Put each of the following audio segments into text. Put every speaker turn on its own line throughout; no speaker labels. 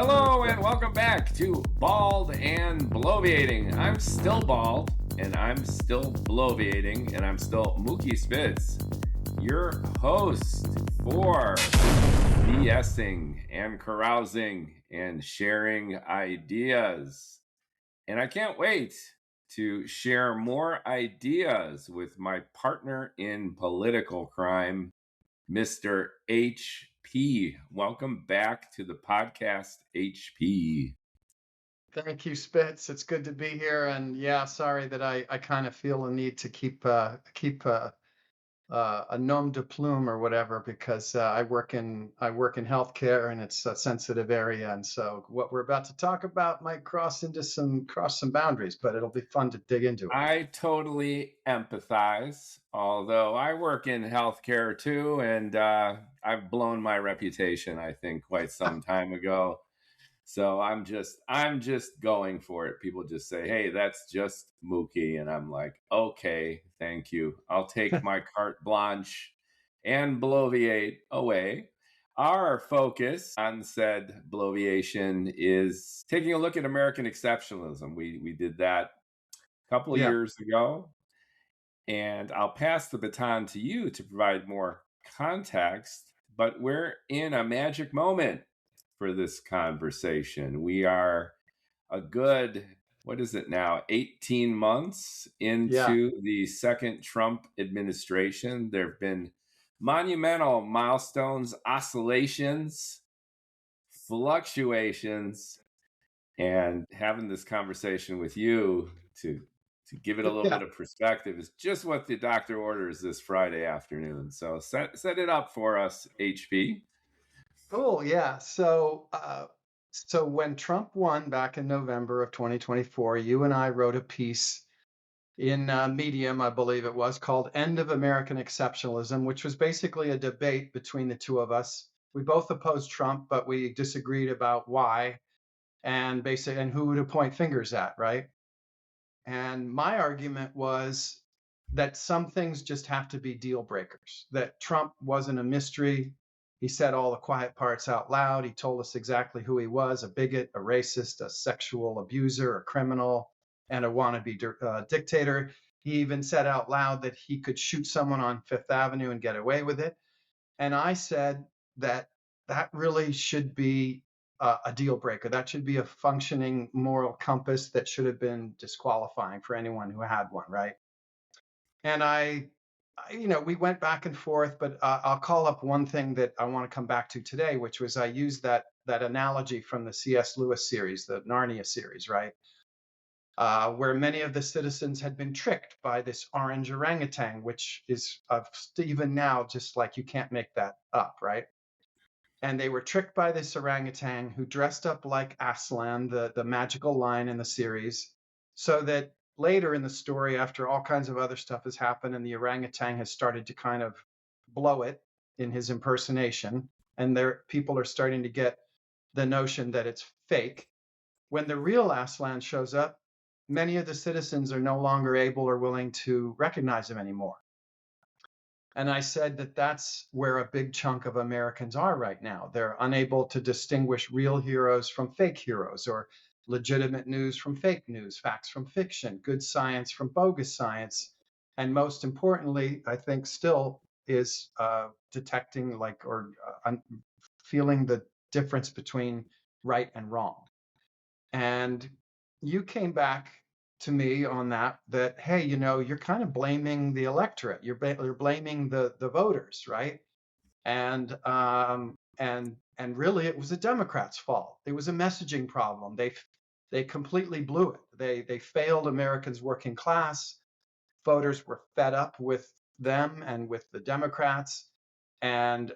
Hello and welcome back to Bald and Bloviating. I'm still bald and I'm still bloviating and I'm still Mookie Spitz, your host for BSing and carousing and sharing ideas. And I can't wait to share more ideas with my partner in political crime, Mr. HP. Welcome back to the podcast, HP.
Thank you, Spitz. It's good to be here. And yeah, sorry that I kind of feel a need to keep a nom de plume or whatever because I work in healthcare and it's a sensitive area. And so what we're about to talk about might cross some boundaries, but it'll be fun to dig into it.
I totally empathize, although I work in healthcare too, and I've blown my reputation, I think, quite some time ago. So I'm just going for it. People just say, "Hey, that's just Mookie," and I'm like, "Okay, thank you. I'll take my carte blanche and bloviate away." Our focus on said bloviation is taking a look at American exceptionalism. We did that a couple of
Yeah.
years ago, and I'll pass the baton to you to provide more context. But we're in a magic moment for this conversation. We are a good, what is it now, 18 months
Yeah.
into the second Trump administration. There have been monumental milestones, oscillations, fluctuations, and having this conversation with you to give it a little
Yeah.
bit of perspective is just what the doctor orders this Friday afternoon. So set it up for us, HP.
Cool. Yeah. So when Trump won back in November of 2024, you and I wrote a piece in Medium, I believe it was, called End of American Exceptionalism, which was basically a debate between the two of us. We both opposed Trump, but we disagreed about why and who to point fingers at, right? And my argument was that some things just have to be deal breakers, that Trump wasn't a mystery. He said all the quiet parts out loud. He told us exactly who he was: a bigot, a racist, a sexual abuser, a criminal, and a wannabe dictator. He even said out loud that he could shoot someone on Fifth Avenue and get away with it. And I said that that really should be a deal breaker. That should be a functioning moral compass that should have been disqualifying for anyone who had one, right? And we went back and forth, but I'll call up one thing that I want to come back to today, which was I used that analogy from the C.S. Lewis series, the Narnia series, right? Where many of the citizens had been tricked by this orange orangutan, which is even now just like you can't make that up, right? And they were tricked by this orangutan who dressed up like Aslan, the magical lion in the series, so that later in the story, after all kinds of other stuff has happened and the orangutan has started to kind of blow it in his impersonation, and people are starting to get the notion that it's fake. When the real Aslan shows up, many of the citizens are no longer able or willing to recognize him anymore. And I said that that's where a big chunk of Americans are right now. They're unable to distinguish real heroes from fake heroes, or legitimate news from fake news, facts from fiction, good science from bogus science. And most importantly, I think still is detecting feeling the difference between right and wrong. And you came back to me on that, hey, you're kind of blaming the electorate. You're blaming the voters, right? And really it was the Democrats' fault. It was a messaging problem. They completely blew it. They failed Americans' working class. Voters were fed up with them and with the Democrats. And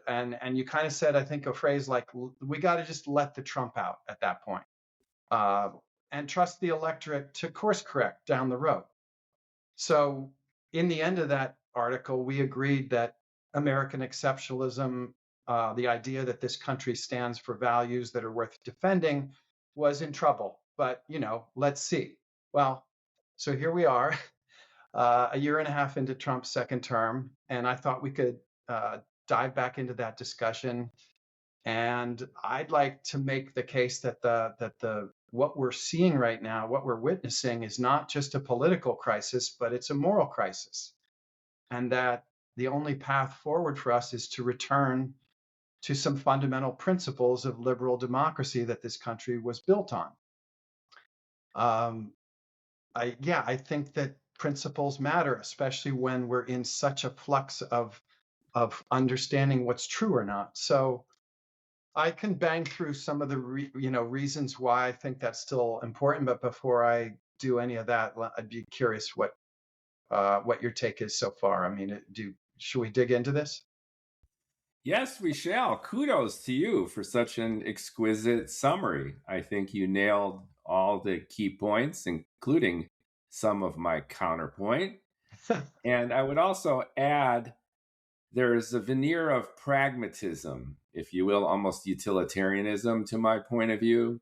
you kind of said, I think, a phrase like, we got to just let the Trump out at that point. And trust the electorate to course correct down the road. So in the end of that article, we agreed that American exceptionalism, the idea that this country stands for values that are worth defending, was in trouble. But, let's see. Well, so here we are, a year and a half into Trump's second term, and I thought we could dive back into that discussion And I'd like to make the case that the what we're seeing right now, what we're witnessing, is not just a political crisis, but it's a moral crisis, and that the only path forward for us is to return to some fundamental principles of liberal democracy that this country was built on. Um, I think that principles matter, especially when we're in such a flux of understanding what's true or not. So I can bang through some of the reasons why I think that's still important. But before I do any of that, I'd be curious what your take is so far. I mean, should we dig into this?
Yes, we shall. Kudos to you for such an exquisite summary. I think you nailed all the key points, including some of my counterpoint. And I would also add there's a veneer of pragmatism, if you will, almost utilitarianism to my point of view,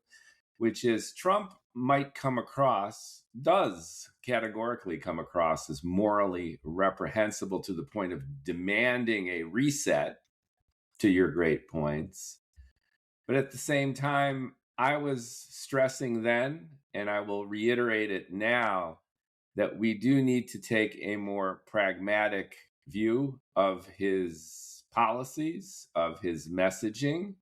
which is Trump might come across, does categorically come across as morally reprehensible to the point of demanding a reset, to your great points. But at the same time, I was stressing then, and I will reiterate it now, that we do need to take a more pragmatic view of his policies, of his messaging.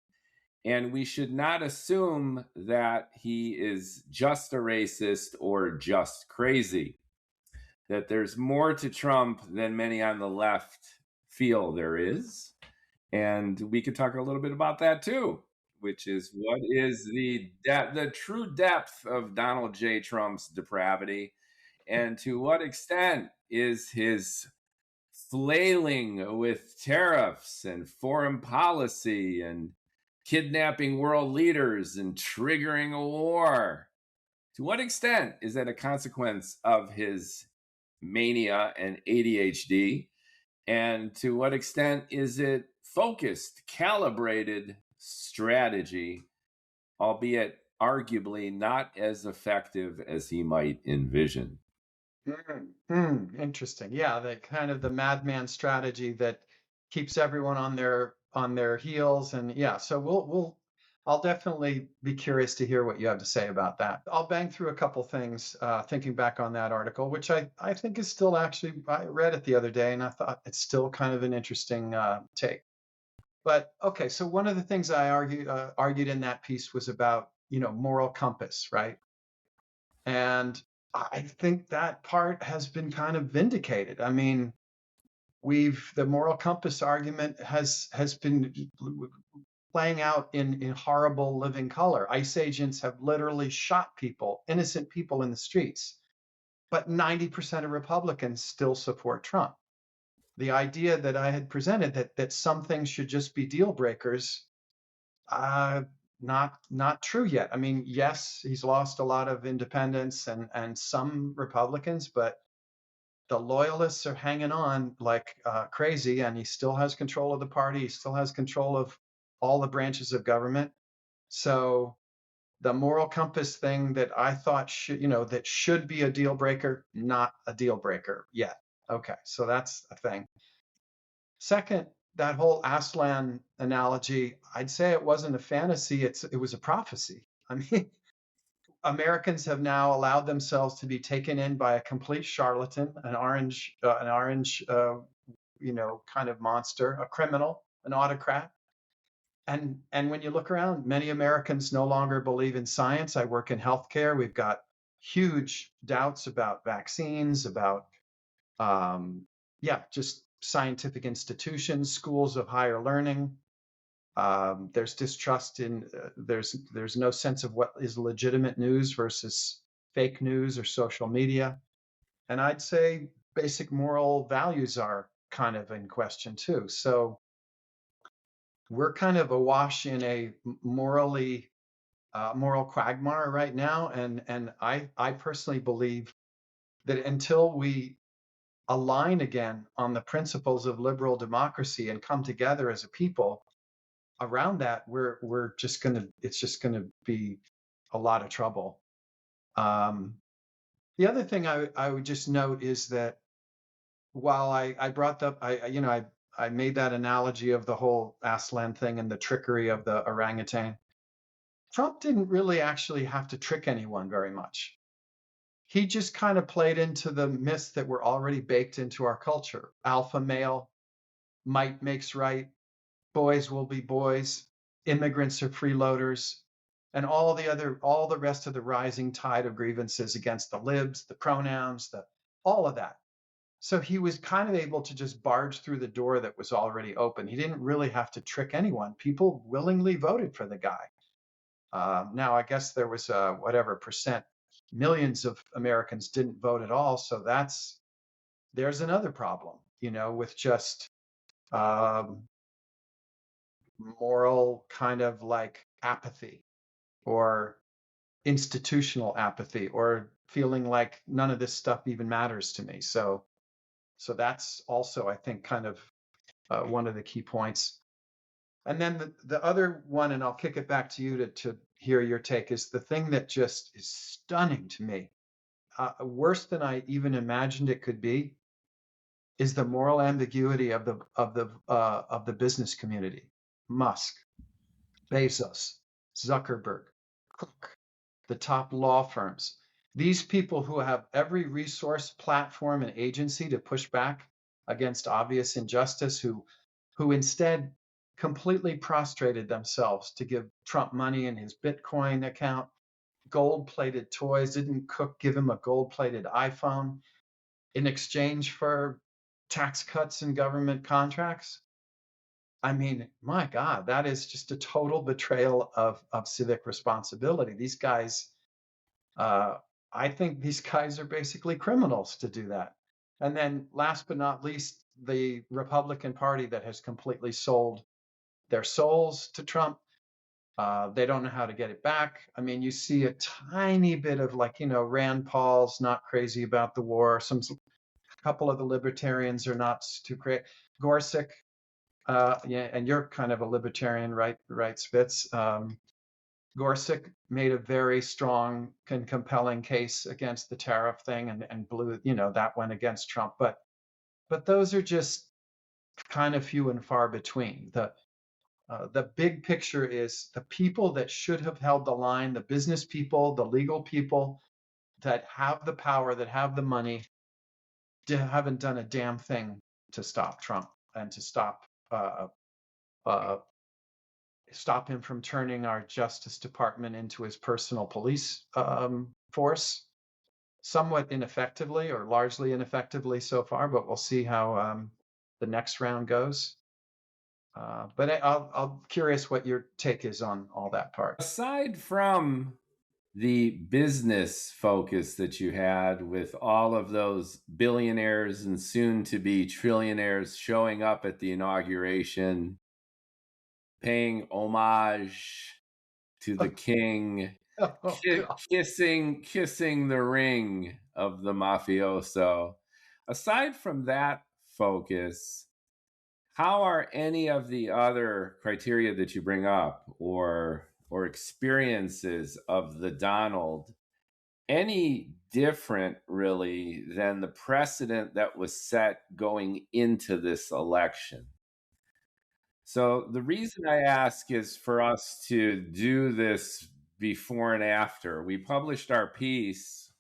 And we should not assume that he is just a racist or just crazy, that there's more to Trump than many on the left feel there is. And we could talk a little bit about that too, which is what is the true depth of Donald J. Trump's depravity, and to what extent is his flailing with tariffs and foreign policy and kidnapping world leaders and triggering a war? To what extent is that a consequence of his mania and ADHD? And to what extent is it focused, calibrated strategy, albeit arguably not as effective as he might envision?
Interesting. Yeah, the kind of the madman strategy that keeps everyone on their heels, and yeah. So I'll definitely be curious to hear what you have to say about that. I'll bang through a couple things, thinking back on that article, which I think is still actually, I read it the other day, and I thought it's still kind of an interesting take. But okay, so one of the things I argued in that piece was about moral compass, right? And I think that part has been kind of vindicated. I mean, the moral compass argument has been playing out in horrible living color. ICE agents have literally shot people, innocent people in the streets, but 90% of Republicans still support Trump. The idea that I had presented that some things should just be deal breakers, uh, not true yet. I mean, yes, he's lost a lot of independents and some Republicans, but the loyalists are hanging on like crazy, and he still has control of the party. He still has control of all the branches of government. So the moral compass thing that I thought that should be a deal breaker, not a deal breaker yet. Okay, so that's a thing. Second, that whole Aslan analogy, I'd say it wasn't a fantasy, it was a prophecy. I mean, Americans have now allowed themselves to be taken in by a complete charlatan, an orange, kind of monster, a criminal, an autocrat. And when you look around, many Americans no longer believe in science. I work in healthcare. We've got huge doubts about vaccines, about just scientific institutions, schools of higher learning. There's distrust in there's no sense of what is legitimate news versus fake news or social media. And I'd say basic moral values are kind of in question too. So we're kind of awash in a moral quagmire right now, and I personally believe that until we align again on the principles of liberal democracy and come together as a people around that, it's just gonna be a lot of trouble. The other thing I would just note is that while I brought up, I made that analogy of the whole Aslan thing and the trickery of the orangutan. Trump didn't really actually have to trick anyone very much. He just kind of played into the myths that were already baked into our culture. Alpha male, might makes right, boys will be boys, immigrants are freeloaders, and all the rest of the rising tide of grievances against the libs, the pronouns, all of that. So he was kind of able to just barge through the door that was already open. He didn't really have to trick anyone. People willingly voted for the guy. Now, I guess there was whatever percent, millions of Americans didn't vote at all. So there's another problem, with just um, moral kind of like apathy or institutional apathy or feeling like none of this stuff even matters to me. So that's also, I think, kind of one of the key points. And then the other one, and I'll kick it back to you to hear your take, is the thing that just is stunning to me, worse than I even imagined it could be, is the moral ambiguity of the business community. Musk, Bezos, Zuckerberg, Cook, the top law firms. These people who have every resource, platform, and agency to push back against obvious injustice, who instead completely prostrated themselves to give Trump money in his Bitcoin account, gold-plated toys. Didn't Cook give him a gold-plated iPhone in exchange for tax cuts and government contracts? I mean, my God, that is just a total betrayal of civic responsibility. These guys, uh, I think these guys are basically criminals to do that. And then last but not least, the Republican Party that has completely sold their souls to Trump. They don't know how to get it back. I mean, you see a tiny bit of Rand Paul's not crazy about the war. A couple of the libertarians are not too crazy. Gorsuch, yeah, and you're kind of a libertarian, right, Spitz? Gorsuch made a very strong and compelling case against the tariff thing and blew, that went against Trump. But those are just kind of few and far between. The big picture is the people that should have held the line, the business people, the legal people that have the power, that have the money, haven't done a damn thing to stop Trump and to uh, stop him from turning our Justice Department into his personal police force, somewhat ineffectively or largely ineffectively so far, but we'll see how the next round goes. But I'll curious what your take is on all that part.
Aside from the business focus that you had with all of those billionaires and soon to be trillionaires showing up at the inauguration, paying homage to the king,
Oh, God.
kissing the ring of the mafioso. Aside from that focus, how are any of the other criteria that you bring up or experiences of the Donald any different really than the precedent that was set going into this election? So the reason I ask is for us to do this before and after. We published our piece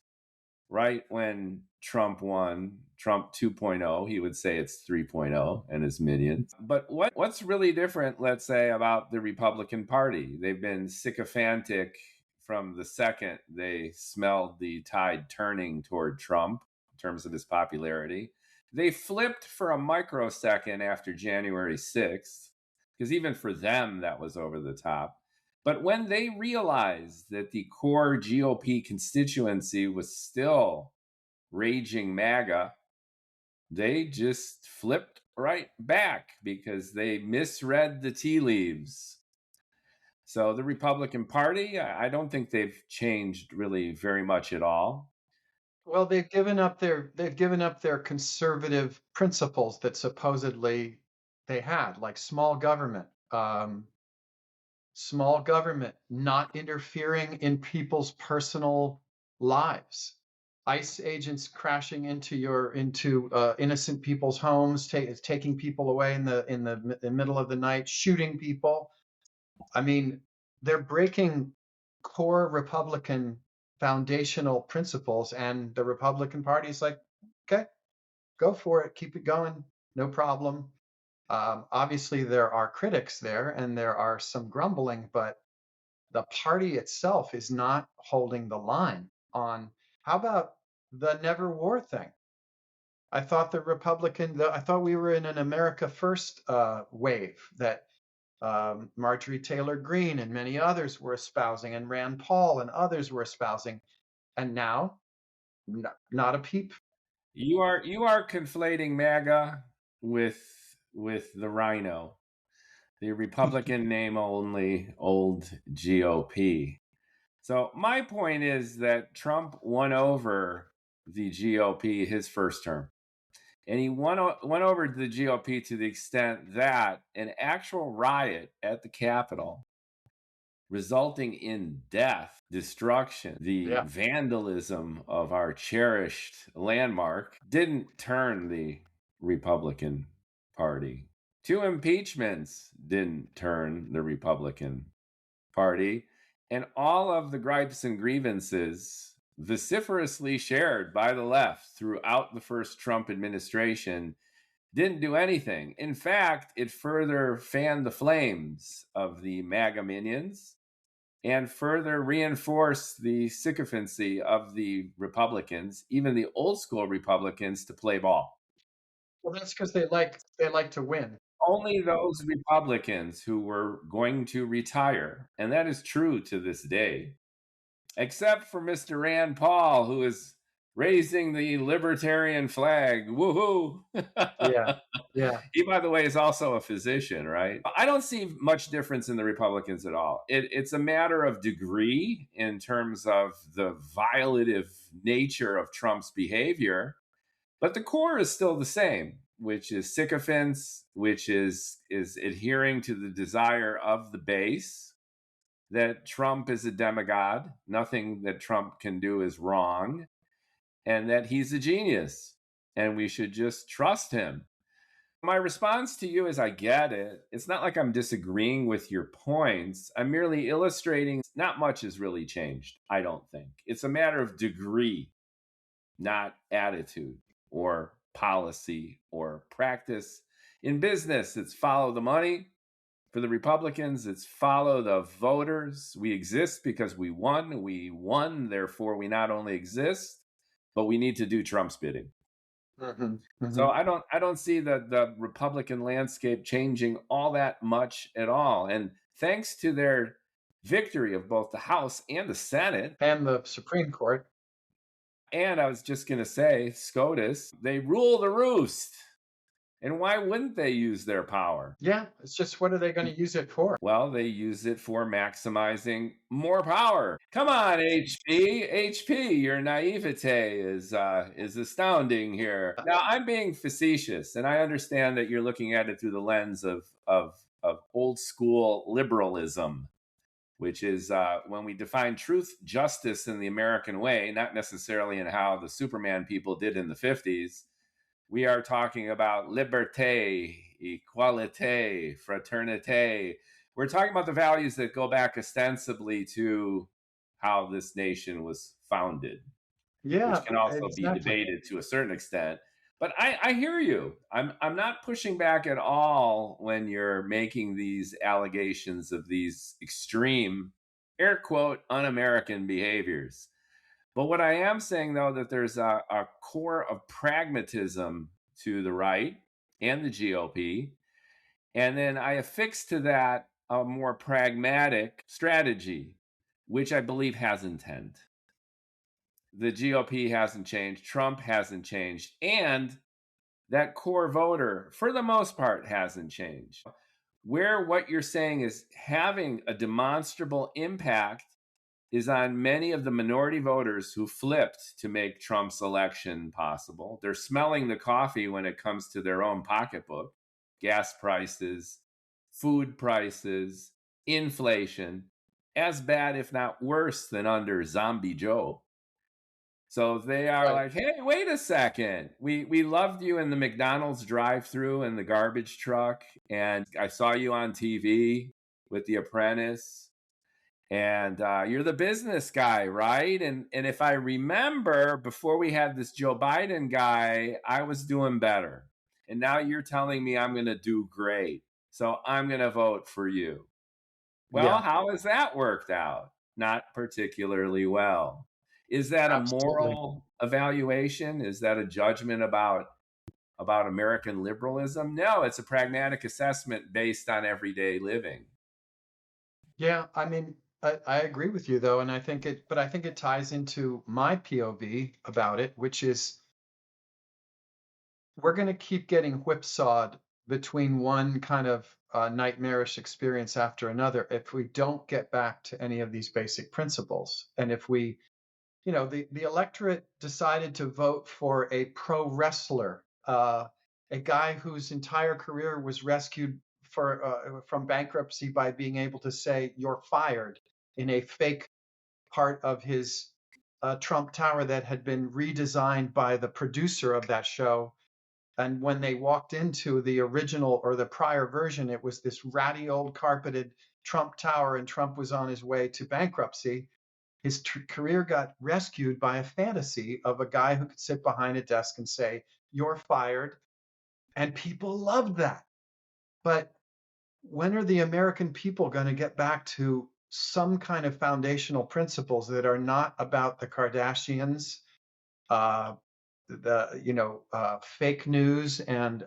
right when Trump won, Trump 2.0. He would say it's 3.0 and his minions. But what's really different, let's say, about the Republican Party? They've been sycophantic from the second they smelled the tide turning toward Trump in terms of his popularity. They flipped for a microsecond after January 6th, because even for them, that was over the top. But when they realized that the core GOP constituency was still raging MAGA, they just flipped right back because they misread the tea leaves. So the Republican Party, I don't think they've changed really very much at all.
Well, they've given up their conservative principles that supposedly they had, like small government, not interfering in people's personal lives. ICE agents crashing into innocent people's homes, taking people away in the middle of the night, shooting people. I mean, they're breaking core Republican foundational principles, and the Republican Party is like, okay, go for it, keep it going, no problem. Obviously, there are critics there, and there are some grumbling, but the party itself is not holding the line on. How about the never war thing? I thought I thought we were in an America First wave that Marjorie Taylor Greene and many others were espousing, and Rand Paul and others were espousing, and now not a peep.
You are conflating MAGA with the Rhino, the Republican name only old GOP. So my point is that Trump won over the GOP his first term. And he won over the GOP to the extent that an actual riot at the Capitol, resulting in death, destruction, the
Yeah.
vandalism of our cherished landmark, didn't turn the Republican Party. 2 impeachments didn't turn the Republican Party. And all of the gripes and grievances vociferously shared by the left throughout the first Trump administration didn't do anything. In fact, it further fanned the flames of the MAGA minions and further reinforced the sycophancy of the Republicans, even the old school Republicans, to play ball.
Well, that's because they like to win.
Only those Republicans who were going to retire, and that is true to this day, except for Mr. Rand Paul, who is raising the libertarian flag. Woohoo!
Yeah. Yeah.
He, by the way, is also a physician, right? I don't see much difference in the Republicans at all. It's a matter of degree in terms of the violative nature of Trump's behavior, but the core is still the same, which is sycophants, which is adhering to the desire of the base, that Trump is a demigod, nothing that Trump can do is wrong, and that he's a genius, and we should just trust him. My response to you is I get it. It's not like I'm disagreeing with your points. I'm merely illustrating not much has really changed, I don't think. It's a matter of degree, not attitude or policy or practice. In business, it's follow the money. For the Republicans, it's follow the voters. We exist because we won. We won, therefore we not only exist, but we need to do Trump's bidding.
Mm-hmm. Mm-hmm.
So I don't see the Republican landscape changing all that much at all. And thanks to their victory of both the House and the Senate,
And the Supreme Court.
and I was just going to say, SCOTUS, they rule the roost. And why wouldn't they use their power?
Yeah, it's just what are they going to use it for?
Well, they use it for maximizing more power. Come on, HP, your naivete is astounding here. Now, I'm being facetious, and I understand that you're looking at it through the lens of old school liberalism, which is when we define truth, justice in the American way, not necessarily in how the Superman people did in the 50s. We are talking about liberté, equalité, fraternité. We're talking about the values that go back ostensibly to how this nation was founded,
Yeah,
which can also be
exactly.
debated to a certain extent. But I hear you. I'm not pushing back at all when you're making these allegations of these extreme, air quote, un-American behaviors. But what I am saying, though, that there's a core of pragmatism to the right and the GOP. And then I affix to that a more pragmatic strategy, which I believe has intent. The GOP hasn't changed. Trump hasn't changed. And that core voter, for the most part, hasn't changed. Where what you're saying is having a demonstrable impact is on many of the minority voters who flipped to make Trump's election possible. They're smelling the coffee when it comes to their own pocketbook, gas prices, food prices, inflation, as bad, if not worse, than under Zombie Joe. So they are
Right.
like, hey, wait a second. We loved you in the McDonald's drive-through and the garbage truck, and I saw you on TV with The Apprentice, and you're the business guy, right? And if I remember, before we had this Joe Biden guy, I was doing better, and now you're telling me I'm going to do great, so I'm going to vote for you. Well,
Yeah,
how has that worked out? Not particularly well. Is that a
absolutely.
moral evaluation? Is that a judgment about American liberalism? No, it's a pragmatic assessment based on everyday living.
Yeah, I mean, I agree with you though, and I think it ties into my POV about it, which is we're going to keep getting whipsawed between one kind of nightmarish experience after another if we don't get back to any of these basic principles. And if we, the electorate decided to vote for a pro wrestler, a guy whose entire career was rescued from bankruptcy by being able to say "you're fired" in a fake part of his Trump Tower that had been redesigned by the producer of that show. And when they walked into the original or the prior version, it was this ratty old carpeted Trump Tower, and Trump was on his way to bankruptcy. His career got rescued by a fantasy of a guy who could sit behind a desk and say, "You're fired." And people loved that. But when are the American people going to get back to some kind of foundational principles that are not about the Kardashians, uh, fake news and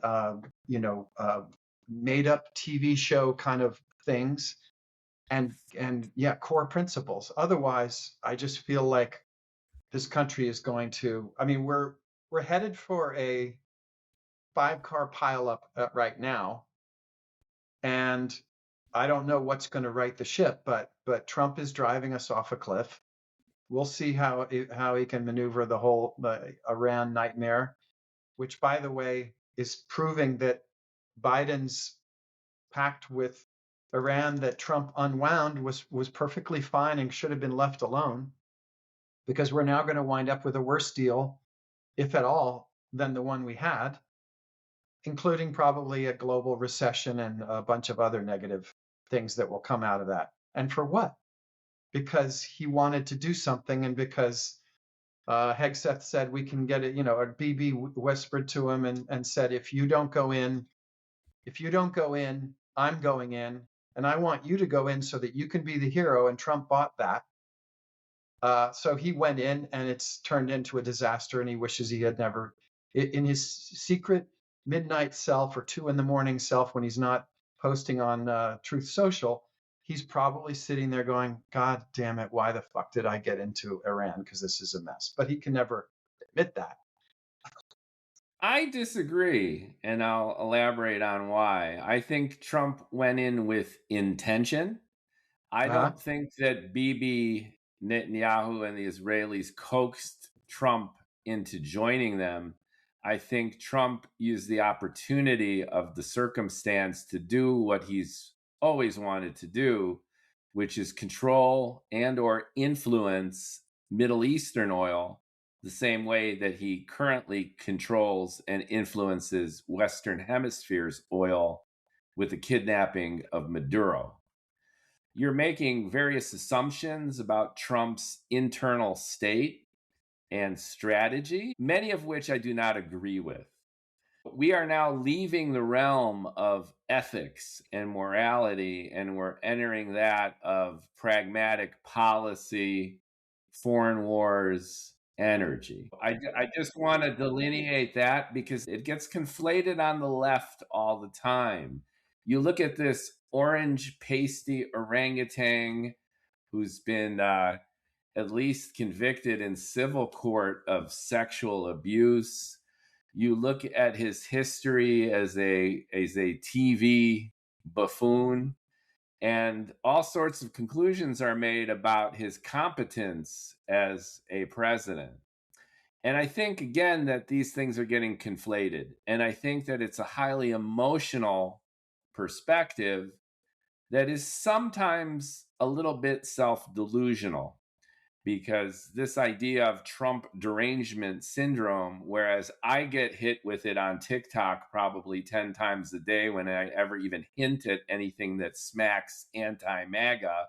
made up TV show kind of things, and yeah, core principles. Otherwise, I just feel like this country is going to. I mean, we're headed for a 5-car pileup right now, and I don't know what's going to right the ship, but Trump is driving us off a cliff. We'll see how he can maneuver the Iran nightmare, which, by the way, is proving that Biden's pact with Iran that Trump unwound was perfectly fine and should have been left alone, because we're now going to wind up with a worse deal, if at all, than the one we had, including probably a global recession and a bunch of other negative things that will come out of that. And for what? Because he wanted to do something, and because Hegseth said we can get it, or BB whispered to him and said, if you don't go in, I'm going in, and I want you to go in so that you can be the hero. And Trump bought that. So he went in, and it's turned into a disaster. And he wishes he had never, in his secret midnight self or 2 a.m. self, when he's not posting on Truth Social, he's probably sitting there going, "God damn it, why the fuck did I get into Iran? Because this is a mess." But he can never admit that.
I disagree, and I'll elaborate on why. I think Trump went in with intention. I
Uh-huh.
don't think that Bibi Netanyahu and the Israelis coaxed Trump into joining them. I think Trump used the opportunity of the circumstance to do what he's always wanted to do, which is control and or influence Middle Eastern oil the same way that he currently controls and influences Western Hemisphere's oil with the kidnapping of Maduro. You're making various assumptions about Trump's internal state and strategy, many of which I do not agree with. We are now leaving the realm of ethics and morality, and we're entering that of pragmatic policy, foreign wars, energy. I just want to delineate that because it gets conflated on the left all the time. You look at this orange pasty orangutan who's been at least convicted in civil court of sexual abuse. You look at his history as a TV buffoon, and all sorts of conclusions are made about his competence as a president. And I think, again, that these things are getting conflated. And I think that it's a highly emotional perspective that is sometimes a little bit self delusional. because this idea of Trump derangement syndrome, whereas I get hit with it on TikTok probably 10 times a day when I ever even hint at anything that smacks anti MAGA,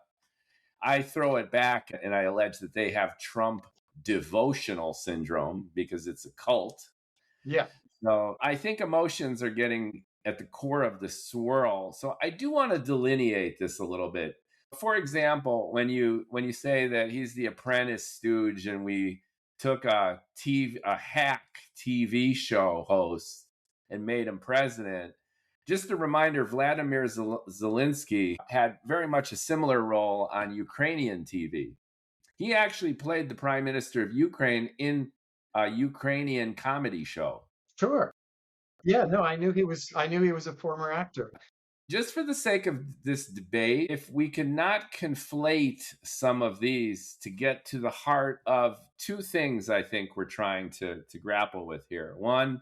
I throw it back and I allege that they have Trump devotional syndrome because it's a cult.
Yeah,
So I think emotions are getting at the core of the swirl. So I do want to delineate this a little bit. For example, when you say that he's the apprentice stooge and we took a hack TV show host and made him president, just a reminder, Vladimir Zelensky had very much a similar role on Ukrainian TV. He actually played the prime minister of Ukraine in a Ukrainian comedy show.
sure. Yeah, no, I knew he was a former actor.
Just for the sake of this debate, if we cannot conflate some of these to get to the heart of two things I think we're trying to grapple with here. One,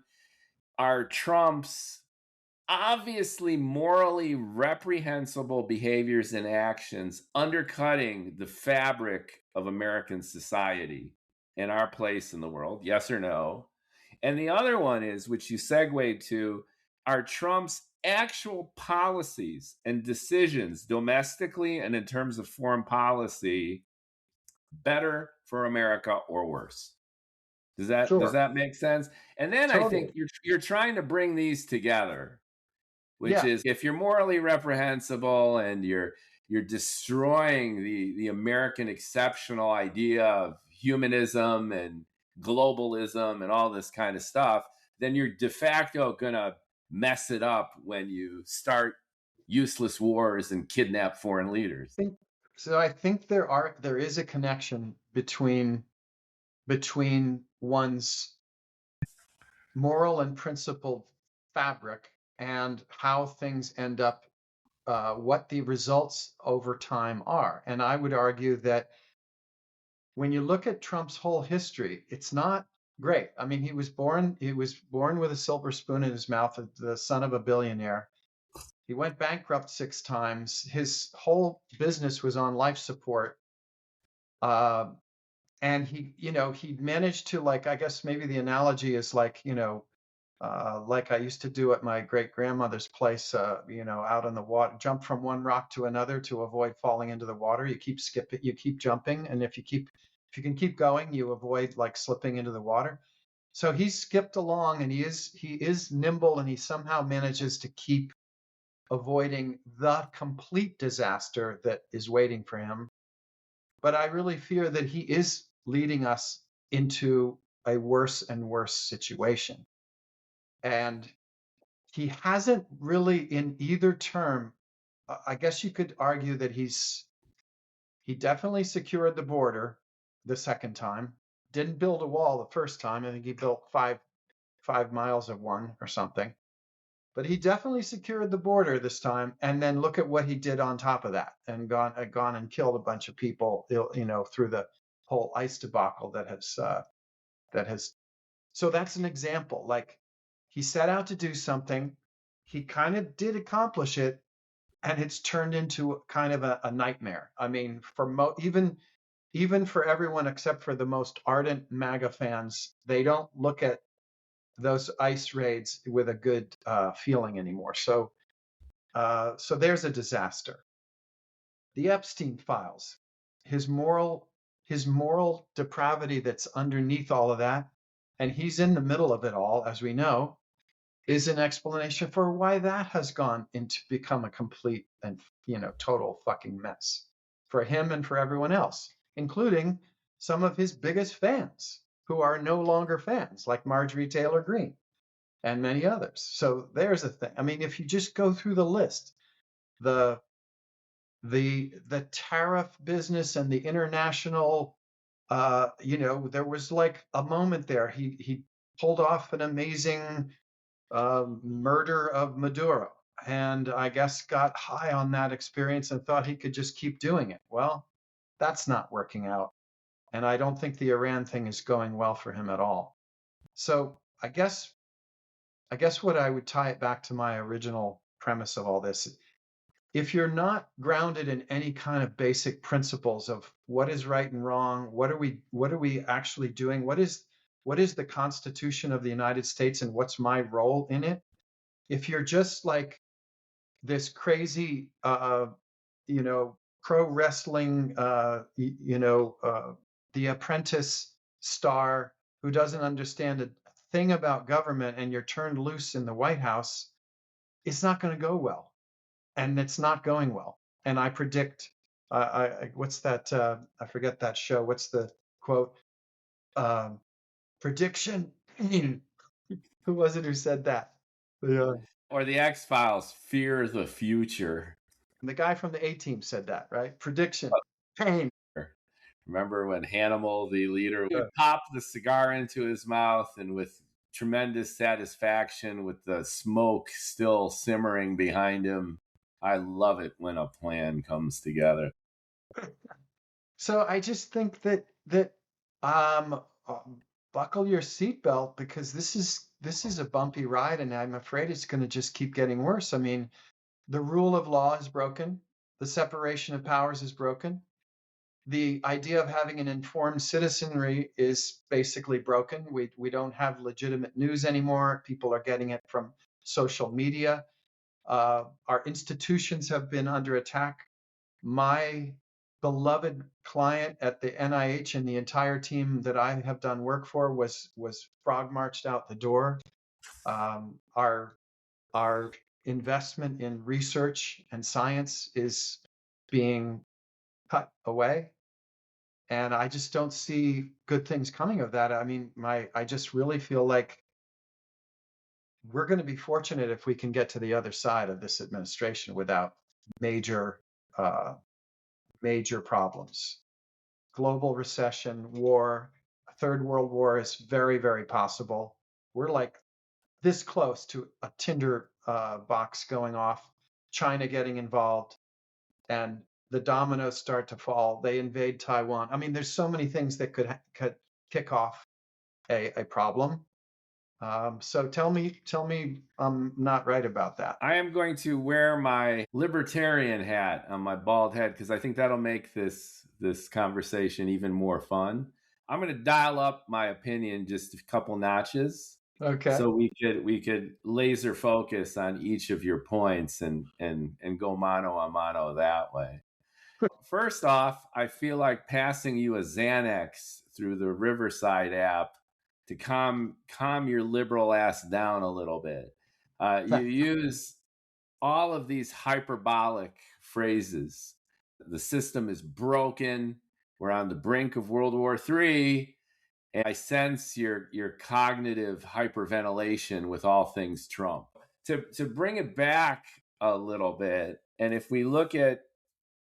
are Trump's obviously morally reprehensible behaviors and actions undercutting the fabric of American society and our place in the world? Yes or no? And the other one is, which you segued to, are Trump's actual policies and decisions domestically and in terms of foreign policy better for America or worse? Does
Sure,
that make sense? And then I think
totally.
you're trying to bring these together, which
Yeah,
is if you're morally reprehensible and you're destroying the American exceptional idea of humanism and globalism and all this kind of stuff, then you're de facto gonna mess it up when you start useless wars and kidnap foreign leaders.
think so. I think there is a connection between one's moral and principled fabric and how things end up, what the results over time are. And I would argue that when you look at Trump's whole history, it's not great. I mean, he was born with a silver spoon in his mouth, the son of a billionaire. He went bankrupt 6 times. His whole business was on life support. Uh, and he managed to, like, I guess maybe the analogy is like, like I used to do at my great grandmother's place, out in the water, jump from one rock to another to avoid falling into the water. You keep skipping, you keep jumping, and if you can keep going, you avoid like slipping into the water. So he skipped along, and he is nimble, and he somehow manages to keep avoiding the complete disaster that is waiting for him. But I really fear that he is leading us into a worse and worse situation. And he hasn't really, in either term, I guess you could argue that he definitely secured the border the second time, didn't build a wall the first time. I think he built five miles of one or something. But he definitely secured the border this time. And then look at what he did on top of that, and gone and killed a bunch of people, through the whole ICE debacle that has. So that's an example. Like, he set out to do something, he kind of did accomplish it, and it's turned into kind of a nightmare. I mean, even for everyone except for the most ardent MAGA fans, they don't look at those ICE raids with a good feeling anymore. So there's a disaster. The Epstein files, his moral his moral depravity that's underneath all of that, and he's in the middle of it all, as we know, is an explanation for why that has gone into become a complete and total fucking mess for him and for everyone else, including some of his biggest fans who are no longer fans, like Marjorie Taylor Greene and many others. So there's a thing. I mean, if you just go through the list, the the tariff business and the international, there was like a moment there. He pulled off an amazing murder of Maduro, and I guess got high on that experience and thought he could just keep doing it. Well, that's not working out, and I don't think the Iran thing is going well for him at all. So I guess what I would tie it back to my original premise of all this. if you're not grounded in any kind of basic principles of what is right and wrong, what are we actually doing? What is the Constitution of the United States and what's my role in it? If you're just like this crazy, pro wrestling, the Apprentice star who doesn't understand a thing about government, and you're turned loose in the White House, it's not going to go well, and it's not going well. And I predict, what's that? I forget that show. What's the quote? Um, Prediction. Who was it who said that? Yeah.
Or the X-Files, fear the future.
The guy from the A-Team said that, right? Prediction. Pain.
Remember when Hannibal, the leader, would pop the cigar into his mouth, and with tremendous satisfaction, with the smoke still simmering behind him. I love it when a plan comes together.
So I just think that buckle your seatbelt, because this is a bumpy ride, and I'm afraid it's going to just keep getting worse. I mean, the rule of law is broken. The separation of powers is broken. The idea of having an informed citizenry is basically broken. We don't have legitimate news anymore. People are getting it from social media. Our institutions have been under attack. My beloved client at the NIH and the entire team that I have done work for was frog marched out the door. Our investment in research and science is being cut away, and I just don't see good things coming of that. I mean, I just really feel like we're going to be fortunate if we can get to the other side of this administration without major major problems. Global recession, war, a third world war is very, very possible. We're like this close to a tinder box going off, China getting involved, and the dominoes start to fall. They invade Taiwan. I mean, there's so many things that could kick off a problem. So tell me I'm not right about that.
I am going to wear my libertarian hat on my bald head, because I think that'll make this conversation even more fun. I'm going to dial up my opinion just a couple notches.
Okay.
So we could laser focus on each of your points and go mano a mano that way. First off, I feel like passing you a Xanax through the Riverside app to calm your liberal ass down a little bit. You use all of these hyperbolic phrases. The system is broken. We're on the brink of World War III. And I sense your cognitive hyperventilation with all things Trump. To bring it back a little bit, and if we look at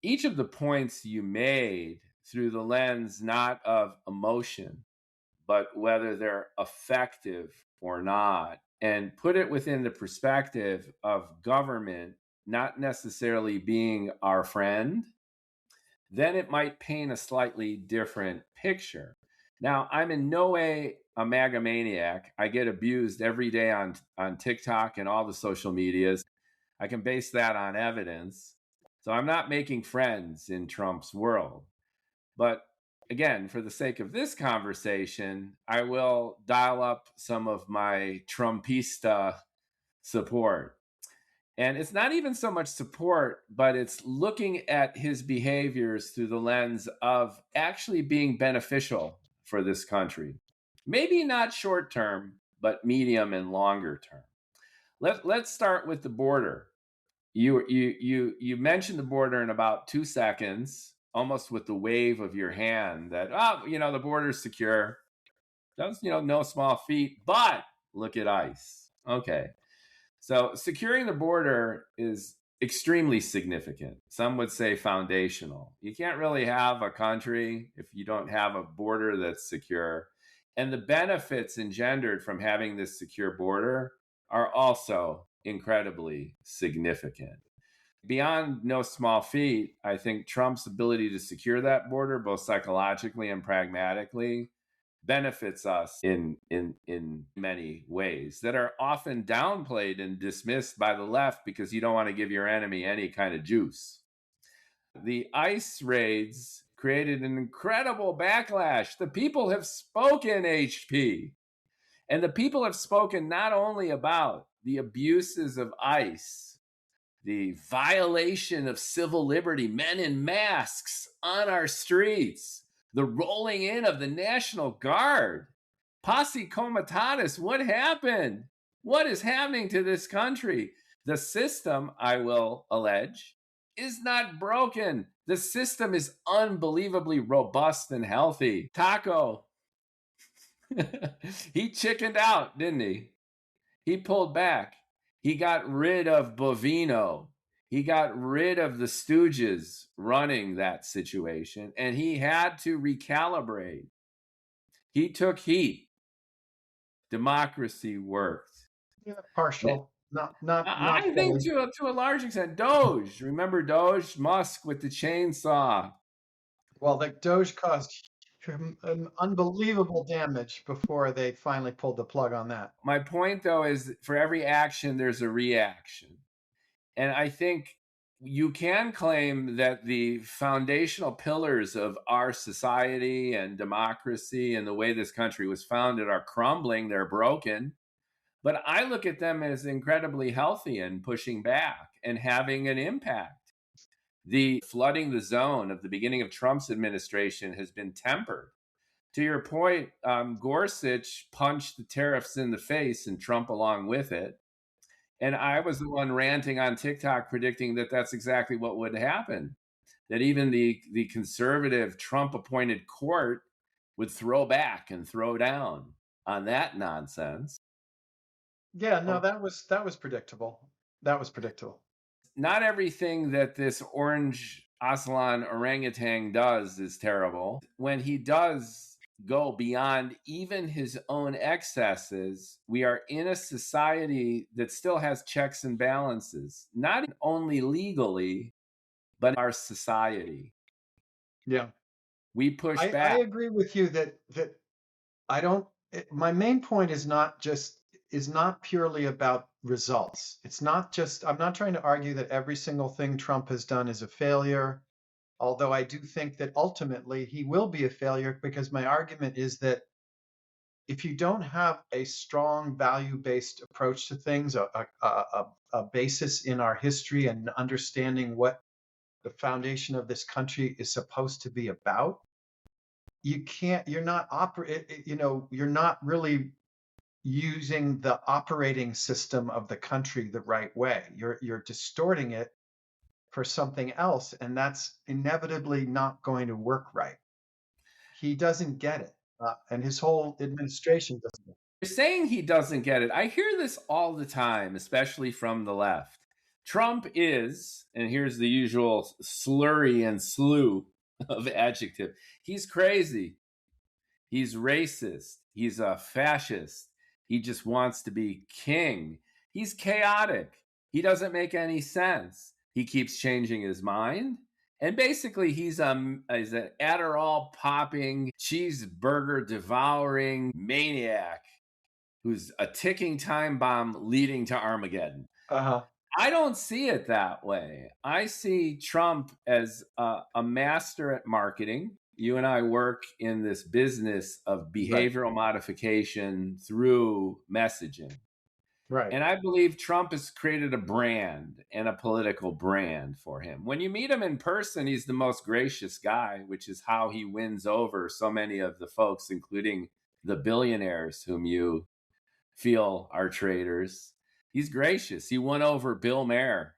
each of the points you made through the lens not of emotion, but whether they're effective or not, and put it within the perspective of government not necessarily being our friend, then it might paint a slightly different picture. Now, I'm in no way a MAGA maniac. I get abused every day on TikTok and all the social medias. I can base that on evidence. So I'm not making friends in Trump's world. But again, for the sake of this conversation, I will dial up some of my Trumpista support. And it's not even so much support, but it's looking at his behaviors through the lens of actually being beneficial for this country. Maybe not short term, but medium and longer term. Let's start with the border. You mentioned the border in about 2 seconds, almost with the wave of your hand that, the border's secure. That's, no small feat, but look at ICE. Okay. So securing the border is extremely significant. Some would say foundational. You can't really have a country if you don't have a border that's secure. And the benefits engendered from having this secure border are also incredibly significant. Beyond no small feat, I think Trump's ability to secure that border, both psychologically and pragmatically, benefits us in many ways that are often downplayed and dismissed by the left because you don't want to give your enemy any kind of juice. The ICE raids created an incredible backlash. The people have spoken, HP. And the people have spoken not only about the abuses of ICE, the violation of civil liberty, men in masks on our streets, the rolling in of the National Guard, posse comitatus. What happened? What is happening to this country? The system, I will allege, is not broken. The system is unbelievably robust and healthy. Taco, he chickened out, didn't he? He pulled back. He got rid of Bovino. He got rid of the stooges running that situation, and he had to recalibrate. He took heat. Democracy worked.
Yeah, partial, not
I think
fully.
to a large extent. Doge, remember Doge? Musk with the chainsaw.
Well, the Doge caused unbelievable damage before they finally pulled the plug on that.
My point, though, is for every action, there's a reaction. And I think you can claim that the foundational pillars of our society and democracy and the way this country was founded are crumbling, they're broken. But I look at them as incredibly healthy and pushing back and having an impact. The flooding the zone of the beginning of Trump's administration has been tempered. To your point, Gorsuch punched the tariffs in the face and Trump along with it. And I was the one ranting on TikTok predicting that that's exactly what would happen, that even the conservative Trump-appointed court would throw back and throw down on that nonsense.
Yeah, no, that was predictable. That was predictable.
Not everything that this orange Aslan orangutan does is terrible. When he does go beyond even his own excesses, we are in a society that still has checks and balances, not only legally, but our society.
Yeah.
We push
I
back.
agree with you that I don't, my main point is not purely about results. It's not just, I'm not trying to argue that every single thing Trump has done is a failure, although I do think that ultimately he will be a failure, because my argument is that if you don't have a strong value-based approach to things, a basis in our history and understanding what the foundation of this country is supposed to be about, you're not really using the operating system of the country the right way. You're distorting it for something else, and that's inevitably not going to work right. He doesn't get it, and his whole administration doesn't get it.
You're saying he doesn't get it. I hear this all the time, especially from the left. Trump is, and here's the usual slurry and slew of adjective, he's crazy. He's racist. He's a fascist. He just wants to be king. He's chaotic. He doesn't make any sense. He keeps changing his mind. And basically, he's an Adderall popping, cheeseburger devouring maniac who's a ticking time bomb leading to Armageddon.
Uh-huh.
I don't see it that way. I see Trump as a master at marketing. You and I work in this business of behavioral modification through messaging.
Right.
And I believe Trump has created a brand and a political brand for him. When you meet him in person, he's the most gracious guy, which is how he wins over so many of the folks, including the billionaires whom you feel are traitors. He's gracious. He won over Bill Maher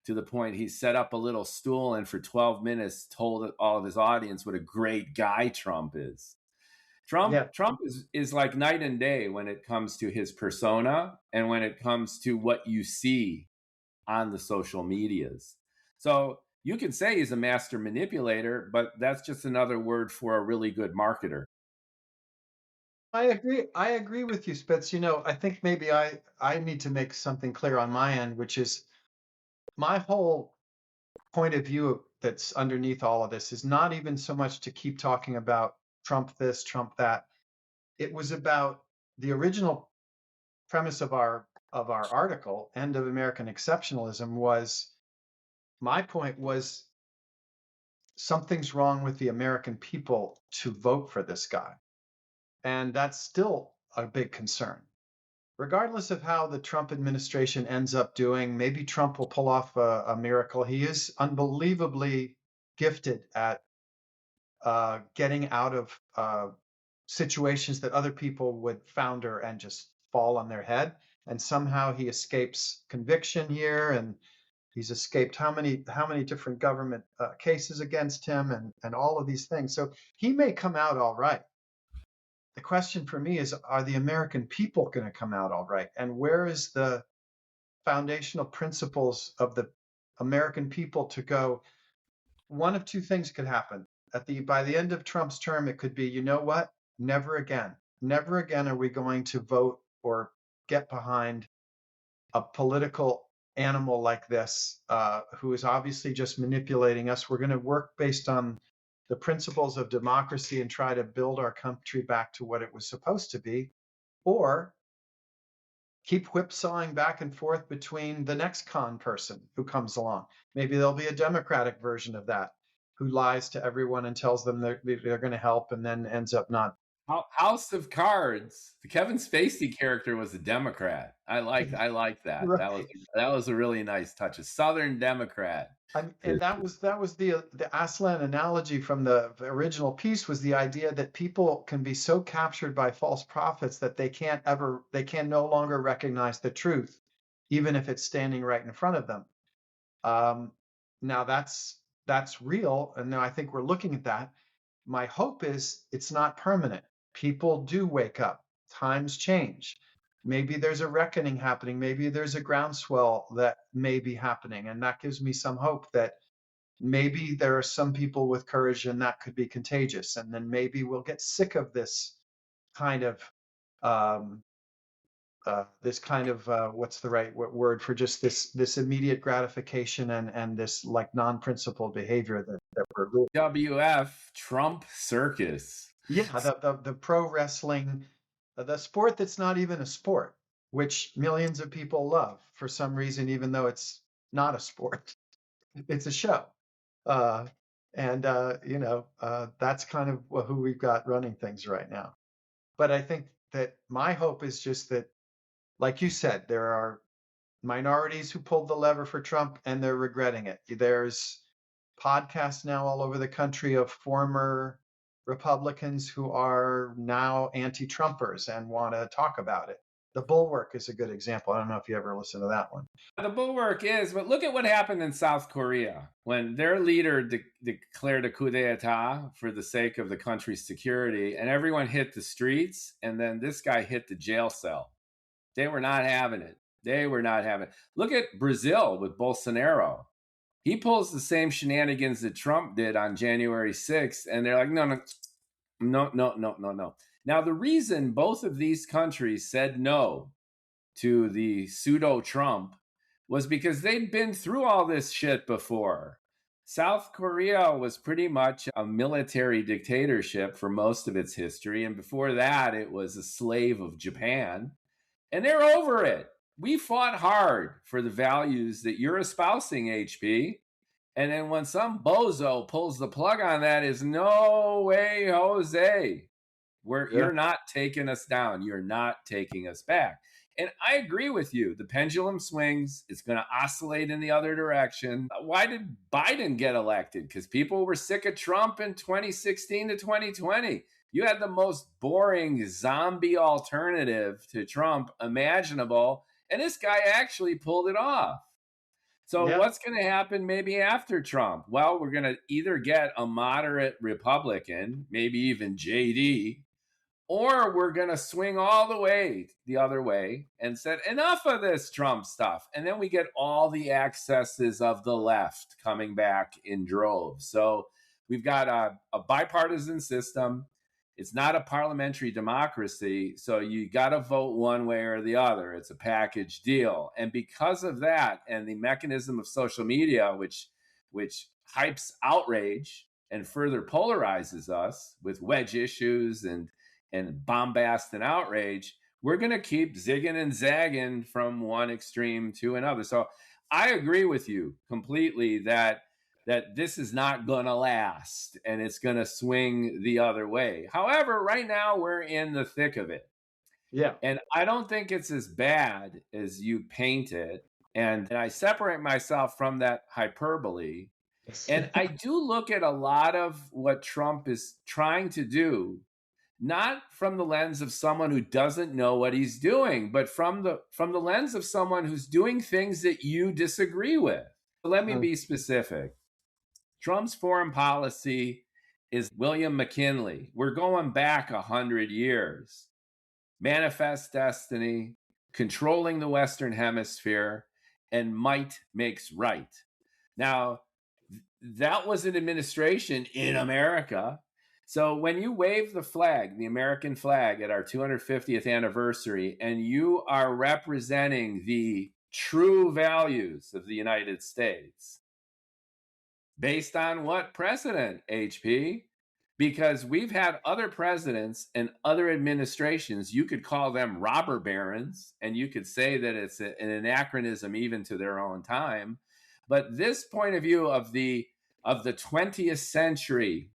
to the point he set up a little stool and for 12 minutes told all of his audience what a great guy Trump is. Trump is like night and day when it comes to his persona and when it comes to what you see on the social medias. So you can say he's a master manipulator, but that's just another word for a really good marketer.
I agree with you, Spitz. I think maybe I need to make something clear on my end, which is my whole point of view that's underneath all of this is not even so much to keep talking about Trump this, Trump that. it was about the original premise of our article, End of American Exceptionalism, was my point was something's wrong with the American people to vote for this guy. And that's still a big concern. Regardless of how the Trump administration ends up doing, maybe Trump will pull off a miracle. He is unbelievably gifted at getting out of situations that other people would founder and just fall on their head. And somehow he escapes conviction here, and he's escaped how many different government cases against him, and all of these things. So he may come out all right. The question for me is, are the American people going to come out all right? And where is the foundational principles of the American people to go? One of two things could happen. By the end of Trump's term, it could be, you know what? Never again. Never again are we going to vote or get behind a political animal like this, who is obviously just manipulating us. We're going to work based on the principles of democracy and try to build our country back to what it was supposed to be, or keep whipsawing back and forth between the next con person who comes along. Maybe there'll be a Democratic version of that, who lies to everyone and tells them they're going to help and then ends up not.
House of Cards. The Kevin Spacey character was a Democrat. I like that.
Right.
That was a really nice touch. A Southern Democrat.
And that was the Aslan analogy from the original piece, was the idea that people can be so captured by false prophets that they can no longer recognize the truth, even if it's standing right in front of them. Now that's real, and now I think we're looking at that. My hope is it's not permanent. People do wake up. Times change. Maybe there's a reckoning happening. Maybe there's a groundswell that may be happening. And that gives me some hope that maybe there are some people with courage and that could be contagious. And then maybe we'll get sick of this kind of, what's the right word for just this immediate gratification and this like non-principled behavior that we're.
WF Trump circus.
Yeah, the pro wrestling, the sport that's not even a sport, which millions of people love for some reason, even though it's not a sport. It's a show. That's kind of who we've got running things right now. But I think that my hope is just that, like you said, there are minorities who pulled the lever for Trump and they're regretting it. There's podcasts now all over the country of former Republicans who are now anti-Trumpers and want to talk about it. The Bulwark is a good example. I don't know if you ever listened to that one.
The Bulwark is, but look at what happened in South Korea when their leader declared a coup d'etat for the sake of the country's security, and everyone hit the streets, and then this guy hit the jail cell. They were not having it. Look at Brazil with Bolsonaro. He pulls the same shenanigans that Trump did on January 6th, and they're like, no. Now, the reason both of these countries said no to the pseudo-Trump was because they'd been through all this shit before. South Korea was pretty much a military dictatorship for most of its history, and before that, it was a slave of Japan, and they're over it. We fought hard for the values that you're espousing, HP. And then when some bozo pulls the plug on that, is no way, Jose. You're not taking us down. You're not taking us back. And I agree with you. The pendulum swings. It's going to oscillate in the other direction. Why did Biden get elected? Because people were sick of Trump in 2016 to 2020. You had the most boring zombie alternative to Trump imaginable. And this guy actually pulled it off. So what's going to happen maybe after Trump? Well, we're going to either get a moderate Republican, maybe even JD, or we're going to swing all the way the other way and said, enough of this Trump stuff. And then we get all the excesses of the left coming back in droves. So we've got a bipartisan system. It's not a parliamentary democracy, so you got to vote one way or the other. It's a package deal. And because of that and the mechanism of social media, which hypes outrage and further polarizes us with wedge issues and and bombast and outrage, we're going to keep zigging and zagging from one extreme to another. So I agree with you completely that this is not going to last and it's going to swing the other way. However, right now we're in the thick of it.
Yeah.
And I don't think it's as bad as you paint it. And I separate myself from that hyperbole. And I do look at a lot of what Trump is trying to do, not from the lens of someone who doesn't know what he's doing, but from the lens of someone who's doing things that you disagree with. So let me be specific. Trump's foreign policy is William McKinley. We're going back 100 years. Manifest destiny, controlling the Western Hemisphere, and might makes right. Now, that was an administration in America. So when you wave the flag, the American flag, at our 250th anniversary, and you are representing the true values of the United States, based on what precedent, HP? Because we've had other presidents and other administrations, you could call them robber barons, and you could say that it's an anachronism even to their own time. But this point of view of the 20th century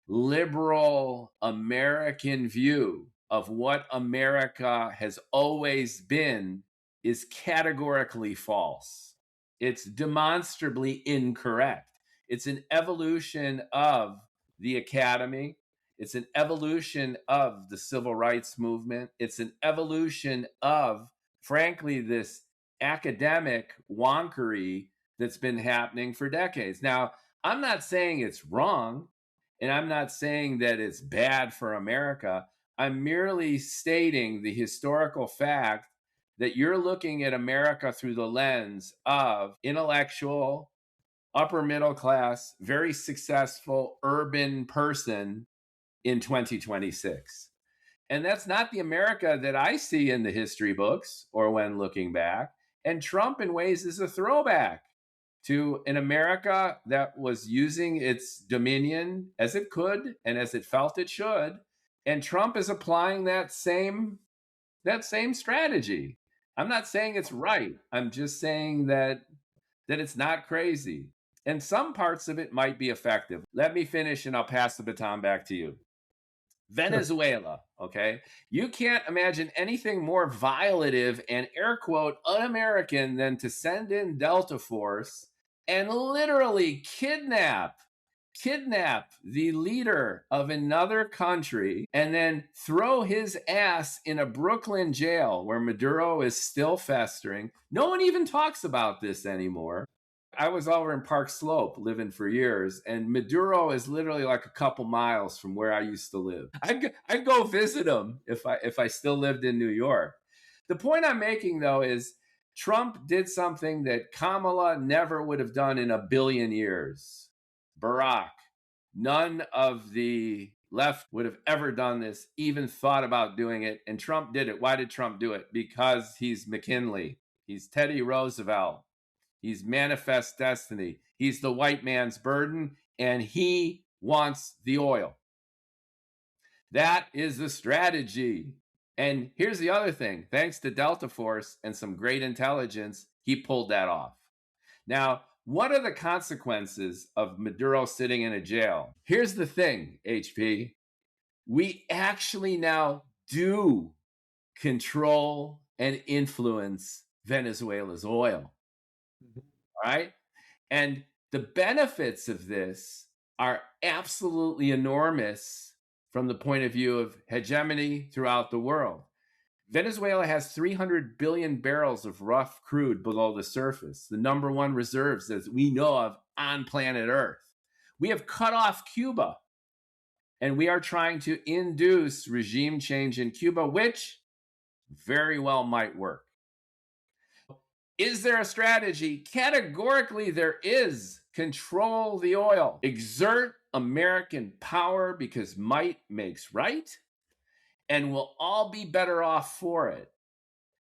liberal American view of what America has always been is categorically false. It's demonstrably incorrect. It's an evolution of the academy. It's an evolution of the civil rights movement. It's an evolution of, frankly, this academic wonkery that's been happening for decades. Now, I'm not saying it's wrong, and I'm not saying that it's bad for America. I'm merely stating the historical fact that you're looking at America through the lens of intellectual, upper middle class, very successful urban person in 2026. And that's not the America that I see in the history books or when looking back. And Trump, in ways, is a throwback to an America that was using its dominion as it could and as it felt it should. And Trump is applying that same strategy. I'm not saying it's right. I'm just saying that it's not crazy. And some parts of it might be effective. Let me finish and I'll pass the baton back to you. Venezuela, okay? You can't imagine anything more violative and air quote un-American than to send in Delta Force and literally kidnap the leader of another country and then throw his ass in a Brooklyn jail where Maduro is still festering. No one even talks about this anymore. I was over in Park Slope living for years, and Maduro is literally like a couple miles from where I used to live. I'd go visit him if I still lived in New York. The point I'm making, though, is Trump did something that Kamala never would have done in a billion years. Barack, none of the left would have ever done this, even thought about doing it, and Trump did it. Why did Trump do it? Because he's McKinley. He's Teddy Roosevelt. He's manifest destiny. He's the white man's burden, and he wants the oil. That is the strategy. And here's the other thing. Thanks to Delta Force and some great intelligence, he pulled that off. Now, what are the consequences of Maduro sitting in a jail? Here's the thing, HP. We actually now do control and influence Venezuela's oil. All right? And the benefits of this are absolutely enormous from the point of view of hegemony throughout the world. Venezuela has 300 billion barrels of rough crude below the surface, the number one reserves that we know of on planet Earth. We have cut off Cuba, and we are trying to induce regime change in Cuba, which very well might work. Is there a strategy? Categorically, there is. Control the oil. Exert American power because might makes right. And we'll all be better off for it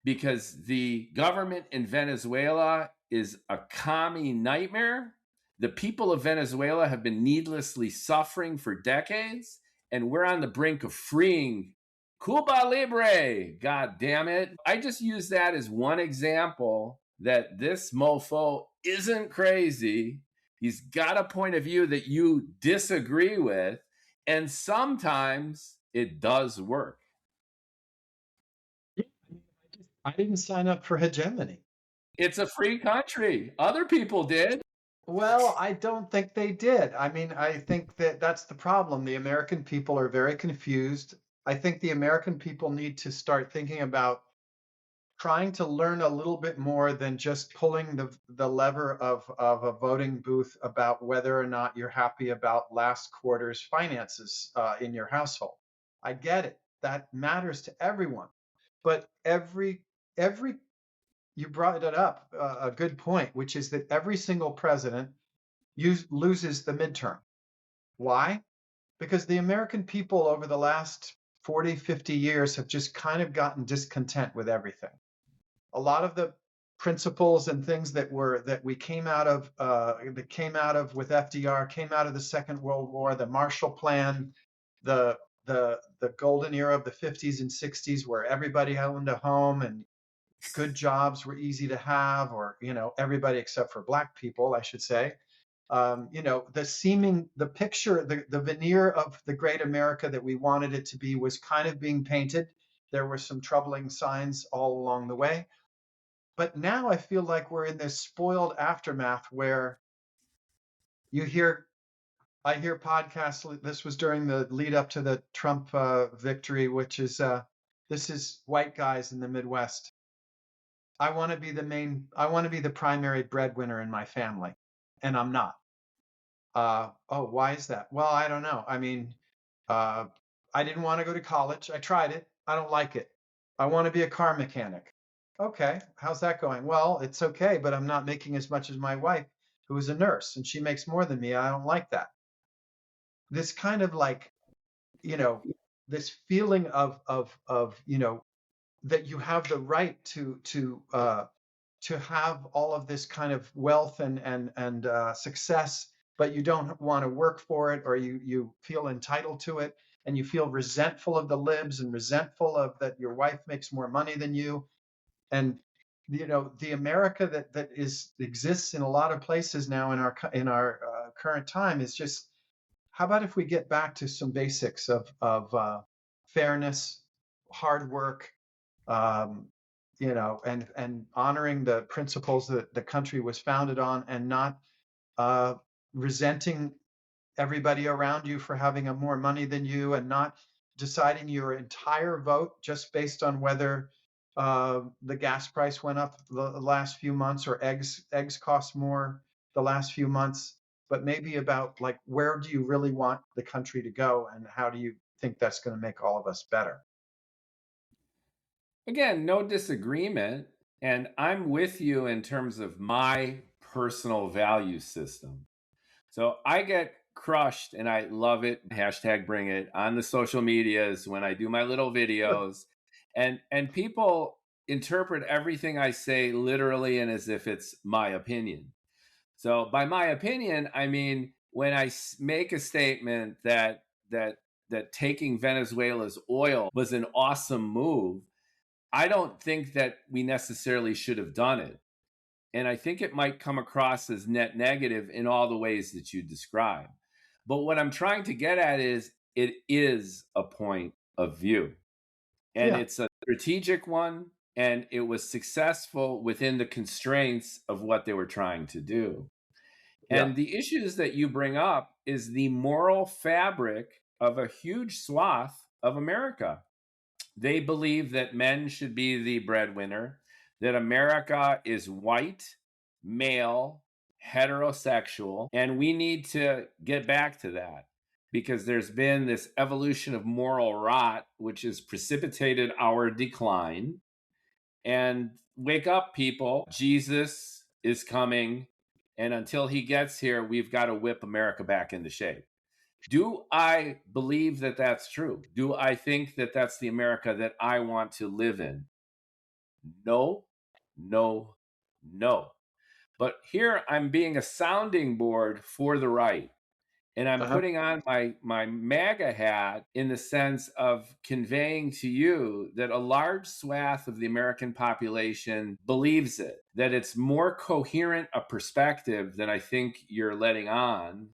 because the government in Venezuela is a commie nightmare. The people of Venezuela have been needlessly suffering for decades, and we're on the brink of freeing Cuba Libre, god damn it. I just use that as one example that this mofo isn't crazy. He's got a point of view that you disagree with, and sometimes it does work.
Yeah, I didn't sign up for hegemony.
It's a free country. Other people did.
Well, I don't think they did. I mean, I think that that's the problem. The American people are very confused. I think the American people need to start thinking about trying to learn a little bit more than just pulling the lever of a voting booth about whether or not you're happy about last quarter's finances in your household. I get it. That matters to everyone. But every you brought it up, a good point, which is that every single president loses the midterm. Why? Because the American people over the last 40, 50 years have just kind of gotten discontent with everything. A lot of the principles and things that we came out of with FDR, came out of the Second World War, the Marshall Plan, the golden era of the 50s and 60s, where everybody owned a home and good jobs were easy to have, or everybody except for black people, I should say. The picture, the veneer of the great America that we wanted it to be was kind of being painted. There were some troubling signs all along the way. But now I feel like we're in this spoiled aftermath where you hear, I hear podcasts. This was during the lead up to the Trump victory, which is this is white guys in the Midwest. I want to be the primary breadwinner in my family, and I'm not. Oh, why is that? Well, I don't know. I mean, uh, I didn't want to go to college. I tried it. I don't like it. I want to be a car mechanic. Okay, how's that going? Well, it's okay, but I'm not making as much as my wife, who is a nurse, and she makes more than me. I don't like that. This kind of like, you know, this feeling of that you have the right to have all of this kind of wealth and success, but you don't want to work for it, or you feel entitled to it, and you feel resentful of the libs and resentful of that your wife makes more money than you. And the America that exists in a lot of places now in our current time is just, how about if we get back to some basics of fairness, hard work, um, and honoring the principles that the country was founded on, and not uh, resenting everybody around you for having a more money than you, and not deciding your entire vote just based on whether the gas price went up the last few months, or eggs cost more the last few months, but maybe about like, where do you really want the country to go, and how do you think that's going to make all of us better?
Again, no disagreement. And I'm with you in terms of my personal value system. So I get crushed and I love it. Hashtag bring it on the social medias when I do my little videos. And people interpret everything I say literally and as if it's my opinion. So by my opinion, I mean when I make a statement that taking Venezuela's oil was an awesome move, I don't think that we necessarily should have done it. And I think it might come across as net negative in all the ways that you describe. But what I'm trying to get at is it is a point of view, and
Yeah,
it's a strategic one, and it was successful within the constraints of what they were trying to do.
yeah,
And the issues that you bring up is the moral fabric of a huge swath of America. They believe that men should be the breadwinner, that America is white, male, heterosexual, and we need to get back to that because there's been this evolution of moral rot, which has precipitated our decline. And wake up, people. Jesus is coming. And until he gets here, we've got to whip America back into shape. Do I believe that that's true? Do I think that that's the America that I want to live in? No, no, no. But here I'm being a sounding board for the right. And I'm
Uh-huh.
putting on my MAGA hat in the sense of conveying to you that a large swath of the American population believes it, that it's more coherent a perspective than I think you're letting on,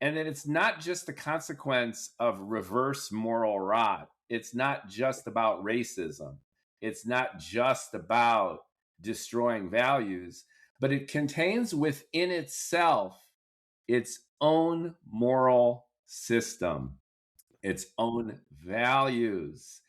and that it's not just a consequence of reverse moral rot. It's not just about racism. It's not just about destroying values, but it contains within itself its own moral system, its own values.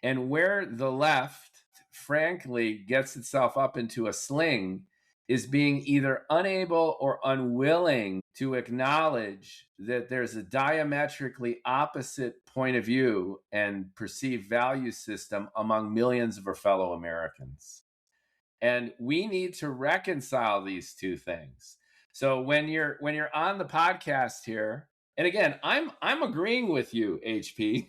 And where the left, frankly, gets itself up into a sling is being either unable or unwilling to acknowledge that there's a diametrically opposite point of view and perceived value system among millions of our fellow Americans. And we need to reconcile these two things. So when you're on the podcast here, and again, I'm agreeing with you, HP.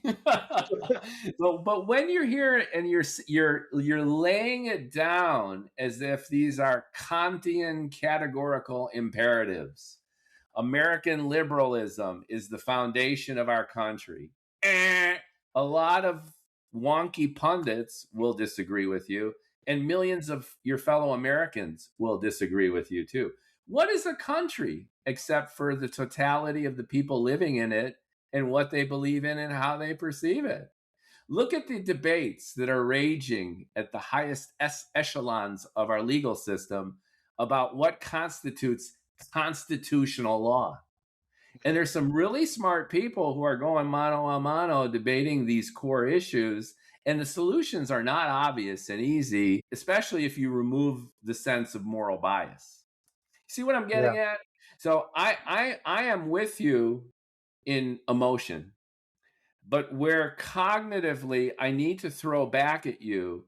But when you're here and you're laying it down as if these are Kantian categorical imperatives. American liberalism is the foundation of our country. A lot of wonky pundits will disagree with you, and millions of your fellow Americans will disagree with you too. What is a country except for the totality of the people living in it and what they believe in and how they perceive it? Look at the debates that are raging at the highest echelons of our legal system about what constitutes constitutional law. And there's some really smart people who are going mano a mano debating these core issues. And the solutions are not obvious and easy, especially if you remove the sense of moral bias. See what I'm
Yeah.
getting at? So I am with you in emotion, but where cognitively I need to throw back at you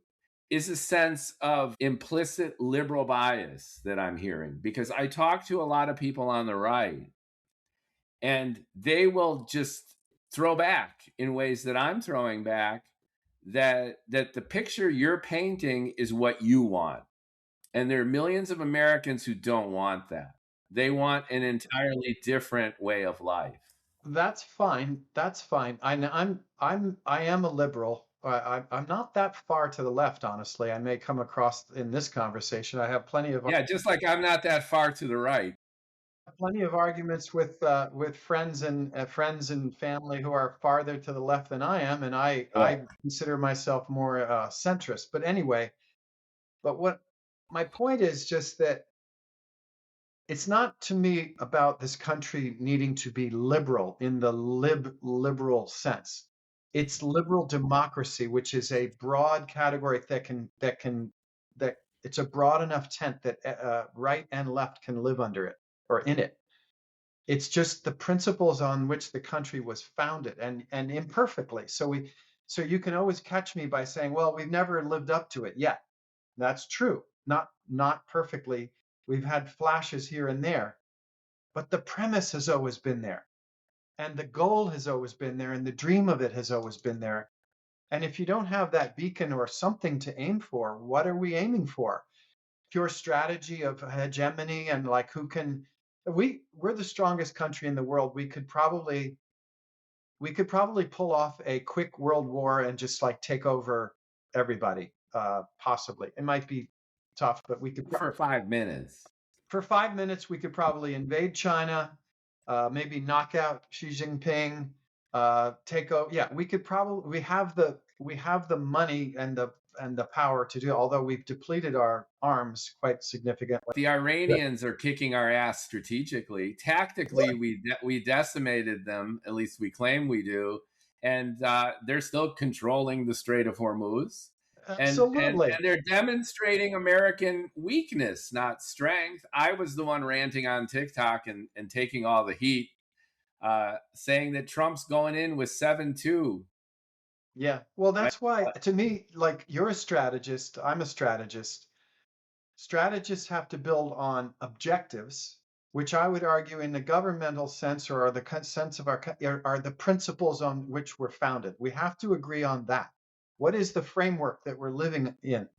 is a sense of implicit liberal bias that I'm hearing, because I talk to a lot of people on the right and they will just throw back in ways that I'm throwing back, that the picture you're painting is what you want. And there are millions of Americans who don't want that. They want an entirely different way of life.
That's fine. That's fine. I am a liberal. I'm not that far to the left, honestly. I may come across in this conversation. I have
Yeah, just like I'm not that far to the right.
plenty of arguments with friends and family who are farther to the left than I am, and
Yeah.
I consider myself more centrist. But anyway, but what my point is just that it's not to me about this country needing to be liberal in the liberal sense. It's liberal democracy, which is a broad category that it's a broad enough tent that right and left can live under it or in it. It's just the principles on which the country was founded, and imperfectly. So you can always catch me by saying, well, we've never lived up to it yet. That's true. Not perfectly. We've had flashes here and there, but the premise has always been there. And the goal has always been there, and the dream of it has always been there. And if you don't have that beacon or something to aim for, what are we aiming for? Pure strategy of hegemony and like who can we're the strongest country in the world. We could probably pull off a quick world war and just like take over everybody. Possibly. It might be tough, but
For 5 minutes.
for 5 minutes, we could probably invade China, maybe knock out Xi Jinping, take over. Yeah, we could probably we have the money and the power to do. Although we've depleted our arms quite significantly.
The Iranians are kicking our ass strategically. Tactically, we decimated them. At least we claim we do, and they're still controlling the Strait of Hormuz. And
Absolutely.
they're demonstrating American weakness, not strength. I was the one ranting on TikTok and taking all the heat, saying that Trump's going in with 7-2.
Yeah. Well, that's why to me, like you're a strategist, I'm a strategist. Strategists have to build on objectives, which I would argue in the governmental sense or the sense of are the principles on which we're founded. We have to agree on that. What is the framework that we're living in?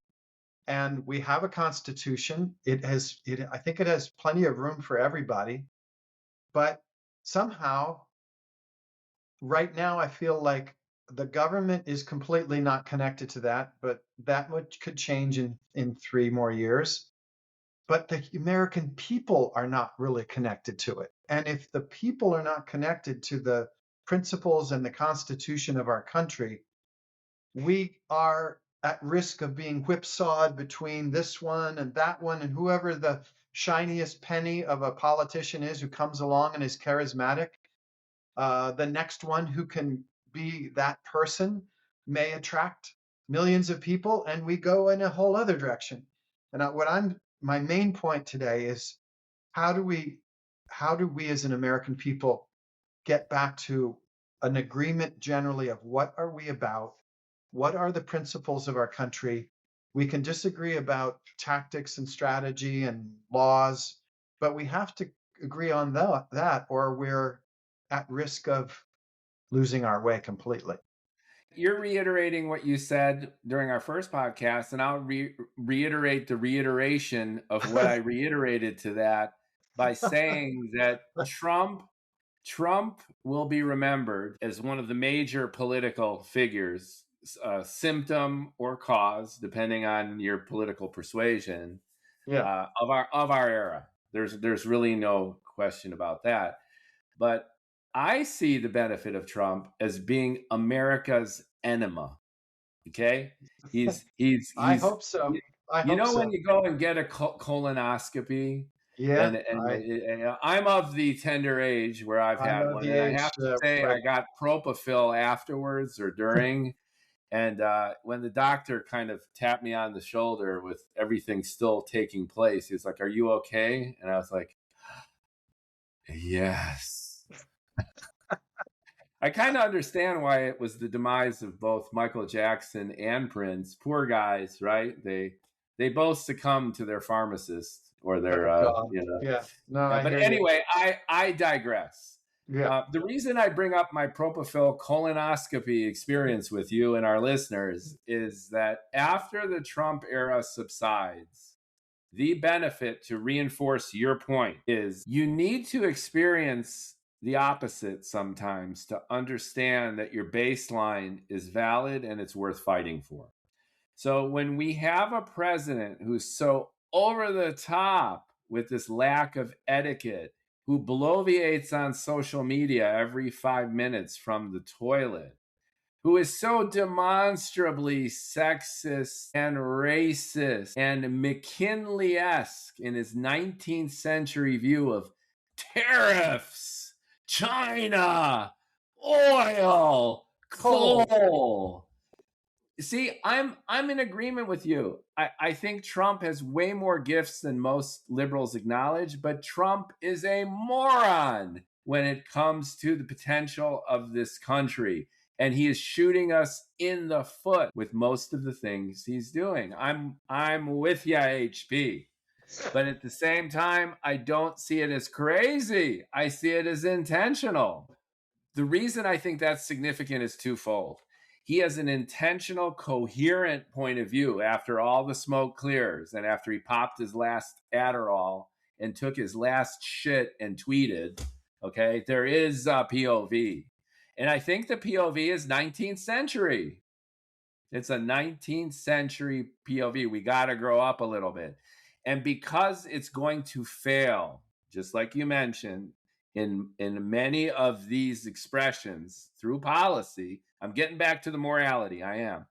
And we have a constitution. I think it has plenty of room for everybody, but somehow right now I feel like the government is completely not connected to that, but that much could change in 3 more years. But the American people are not really connected to it. And if the people are not connected to the principles and the Constitution of our country, we are at risk of being whipsawed between this one and that one, and whoever the shiniest penny of a politician is who comes along and is charismatic, the next one who can be that person may attract millions of people, and we go in a whole other direction. And my main point today is how do we as an American people get back to an agreement generally of what are we about, what are the principles of our country. We can disagree about tactics and strategy and laws, but we have to agree on that or we're at risk of losing our way completely.
You're reiterating what you said during our first podcast, and I'll reiterate the reiteration of what I reiterated to that by saying that Trump will be remembered as one of the major political figures, symptom or cause, depending on your political persuasion,
Yeah.
of our era. There's really no question about that. But I see the benefit of Trump as being America's enema. Okay,
I
he's
hope so. I
you
hope
know when
so.
you go and get a colonoscopy,
Yeah,
and I'm of the tender age where I've
I'm
had
of
one,
the
and I
age,
have to say
right.
I got propofol afterwards or during. And when the doctor kind of tapped me on the shoulder with everything still taking place, he was like, "Are you okay?" And I was like, "Yes." I kind of understand why it was the demise of both Michael Jackson and Prince. Poor guys, right? They both succumbed to their pharmacist or their
Oh God. Yeah. No,
Yeah.
I
But
hear you.
anyway, I digress.
Yeah.
The reason I bring up my propofol colonoscopy experience with you and our listeners is that after the Trump era subsides, the benefit, to reinforce your point, is you need to experience the opposite sometimes to understand that your baseline is valid and it's worth fighting for. So when we have a president who's so over the top with this lack of etiquette, who bloviates on social media every 5 minutes from the toilet, who is so demonstrably sexist and racist and McKinley-esque in his 19th century view of tariffs, China, oil, coal. See, I'm in agreement with you. I think Trump has way more gifts than most liberals acknowledge, but Trump is a moron when it comes to the potential of this country. And he is shooting us in the foot with most of the things he's doing. I'm with ya, HP. But at the same time, I don't see it as crazy. I see it as intentional. The reason I think that's significant is twofold. He has an intentional, coherent point of view after all the smoke clears and after he popped his last Adderall and took his last shit and tweeted. Okay, there is a POV. And I think the POV is 19th century. It's a 19th century POV. We got to grow up a little bit. And because it's going to fail, just like you mentioned, in many of these expressions through policy, I'm getting back to the morality. I am.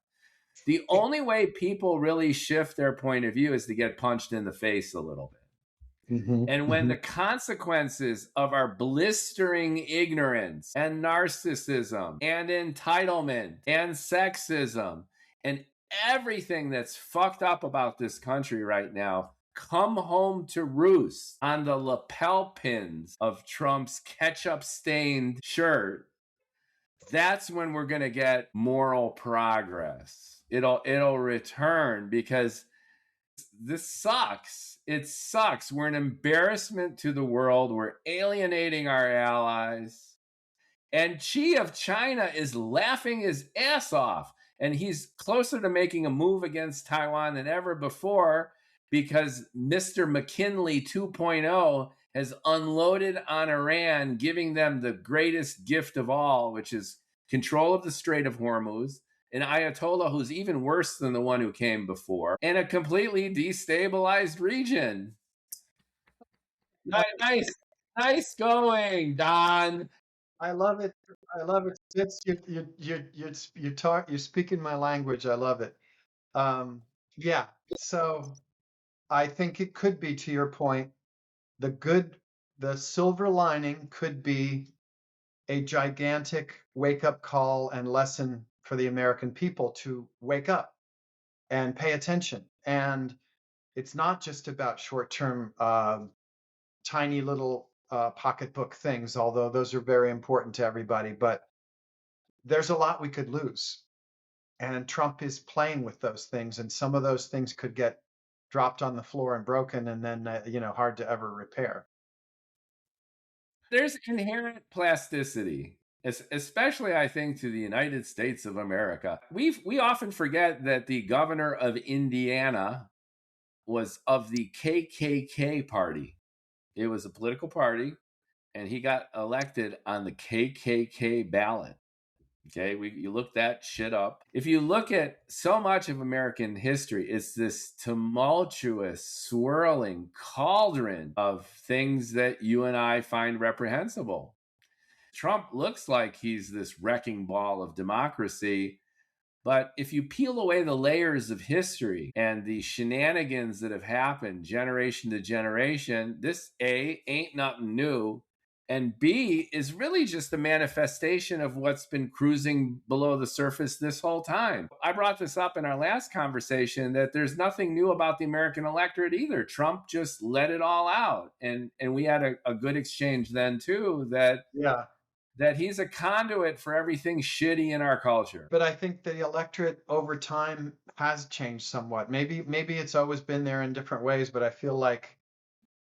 The only way people really shift their point of view is to get punched in the face a little bit.
Mm-hmm,
And when the consequences of our blistering ignorance and narcissism and entitlement and sexism and everything that's fucked up about this country right now come home to roost on the lapel pins of Trump's ketchup-stained shirt, that's when we're going to get moral progress. It'll return because this sucks. It sucks. We're an embarrassment to the world. We're alienating our allies. And Xi of China is laughing his ass off. And he's closer to making a move against Taiwan than ever before because Mr. McKinley 2.0 has unloaded on Iran, giving them the greatest gift of all, which is control of the Strait of Hormuz, an Ayatollah who's even worse than the one who came before, and a completely destabilized region. Nice, nice going, Don.
I love it. I love it. It's you're speaking my language. I love it. Um, yeah. So I think it could be, to your point, the good, the silver lining could be a gigantic wake up call and lesson for the American people to wake up and pay attention. And it's not just about short term, tiny little pocketbook things, although those are very important to everybody. But there's a lot we could lose. And Trump is playing with those things. And some of those things could get dropped on the floor and broken and then, hard to ever repair.
There's inherent plasticity, especially I think to the United States of America. We often forget that the governor of Indiana was of the KKK party. It was a political party, and he got elected on the KKK ballot. Okay, you look that shit up. If you look at so much of American history, it's this tumultuous, swirling cauldron of things that you and I find reprehensible. Trump looks like he's this wrecking ball of democracy. But if you peel away the layers of history and the shenanigans that have happened generation to generation, this A, ain't nothing new. And B, is really just a manifestation of what's been cruising below the surface this whole time. I brought this up in our last conversation that there's nothing new about the American electorate either. Trump just let it all out. And we had a good exchange then, too, that
Yeah.
that he's a conduit for everything shitty in our culture.
But I think the electorate over time has changed somewhat. Maybe it's always been there in different ways, but I feel like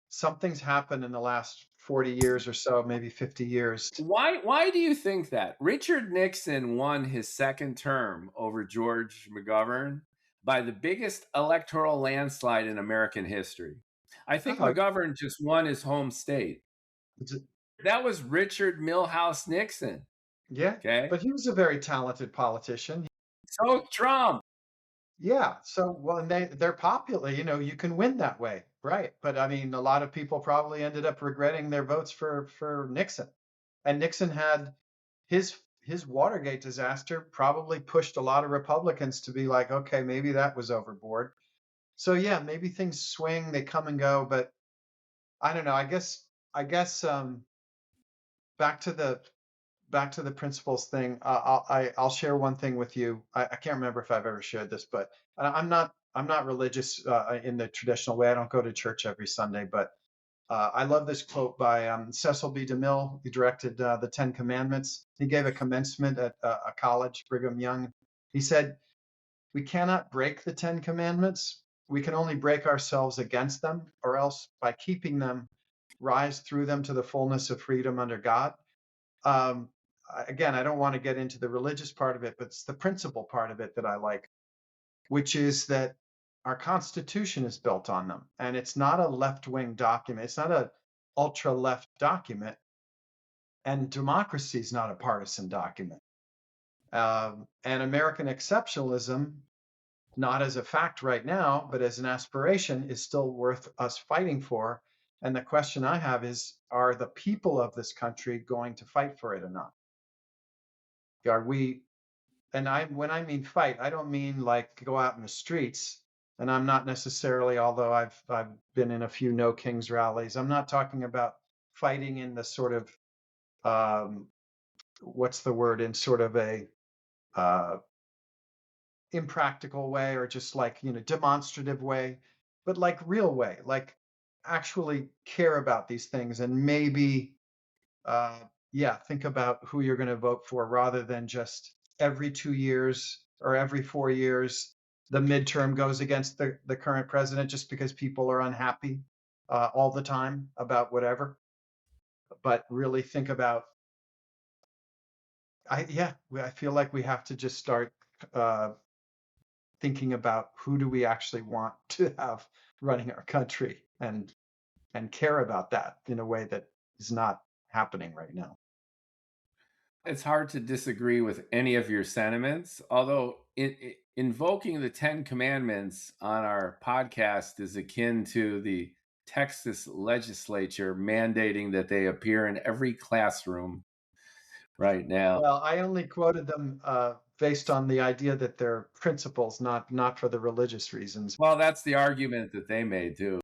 something's happened in the last 40 years or so, maybe 50 years.
Why do you think that? Richard Nixon won his second term over George McGovern by the biggest electoral landslide in American history. I think McGovern just won his home state. That was Richard Milhouse Nixon.
Yeah.
Okay.
But he was a very talented politician.
So Trump.
Yeah. So, well, and they're popular, you can win that way. Right. But I mean, a lot of people probably ended up regretting their votes for Nixon. And Nixon had his Watergate disaster probably pushed a lot of Republicans to be like, okay, maybe that was overboard. So yeah, maybe things swing, they come and go, but I don't know. I guess back to the principles thing. I'll share one thing with you. I can't remember if I've ever shared this, but I'm not religious in the traditional way. I don't go to church every Sunday, but I love this quote by Cecil B. DeMille. He directed the Ten Commandments. He gave a commencement at a college, Brigham Young. He said, "We cannot break the Ten Commandments. We can only break ourselves against them, or else by keeping them, rise through them to the fullness of freedom under God." Um, Again, I don't want to get into the religious part of it, but it's the principle part of it that I like, which is that our Constitution is built on them. And it's not a left-wing document. It's not an ultra-left document. And democracy is not a partisan document. And American exceptionalism, not as a fact right now, but as an aspiration, is still worth us fighting for. And the question I have is, are the people of this country going to fight for it or not? Are we, and when I mean fight, I don't mean like go out in the streets. And I'm not necessarily, although I've been in a few No Kings rallies, I'm not talking about fighting in the sort of what's the word, in sort of a impractical way, or just like demonstrative way, but like real way, like actually care about these things, and maybe think about who you're going to vote for, rather than just every 2 years or every 4 years the midterm goes against the current president just because people are unhappy all the time about whatever. But really think about, I feel like we have to just start thinking about who do we actually want to have running our country, and and care about that in a way that is not happening right now.
It's hard to disagree with any of your sentiments, although invoking the 10 Commandments on our podcast is akin to the Texas legislature mandating that they appear in every classroom right now.
Well, I only quoted them based on the idea that they're principles, not for the religious reasons.
Well, that's the argument that they made too.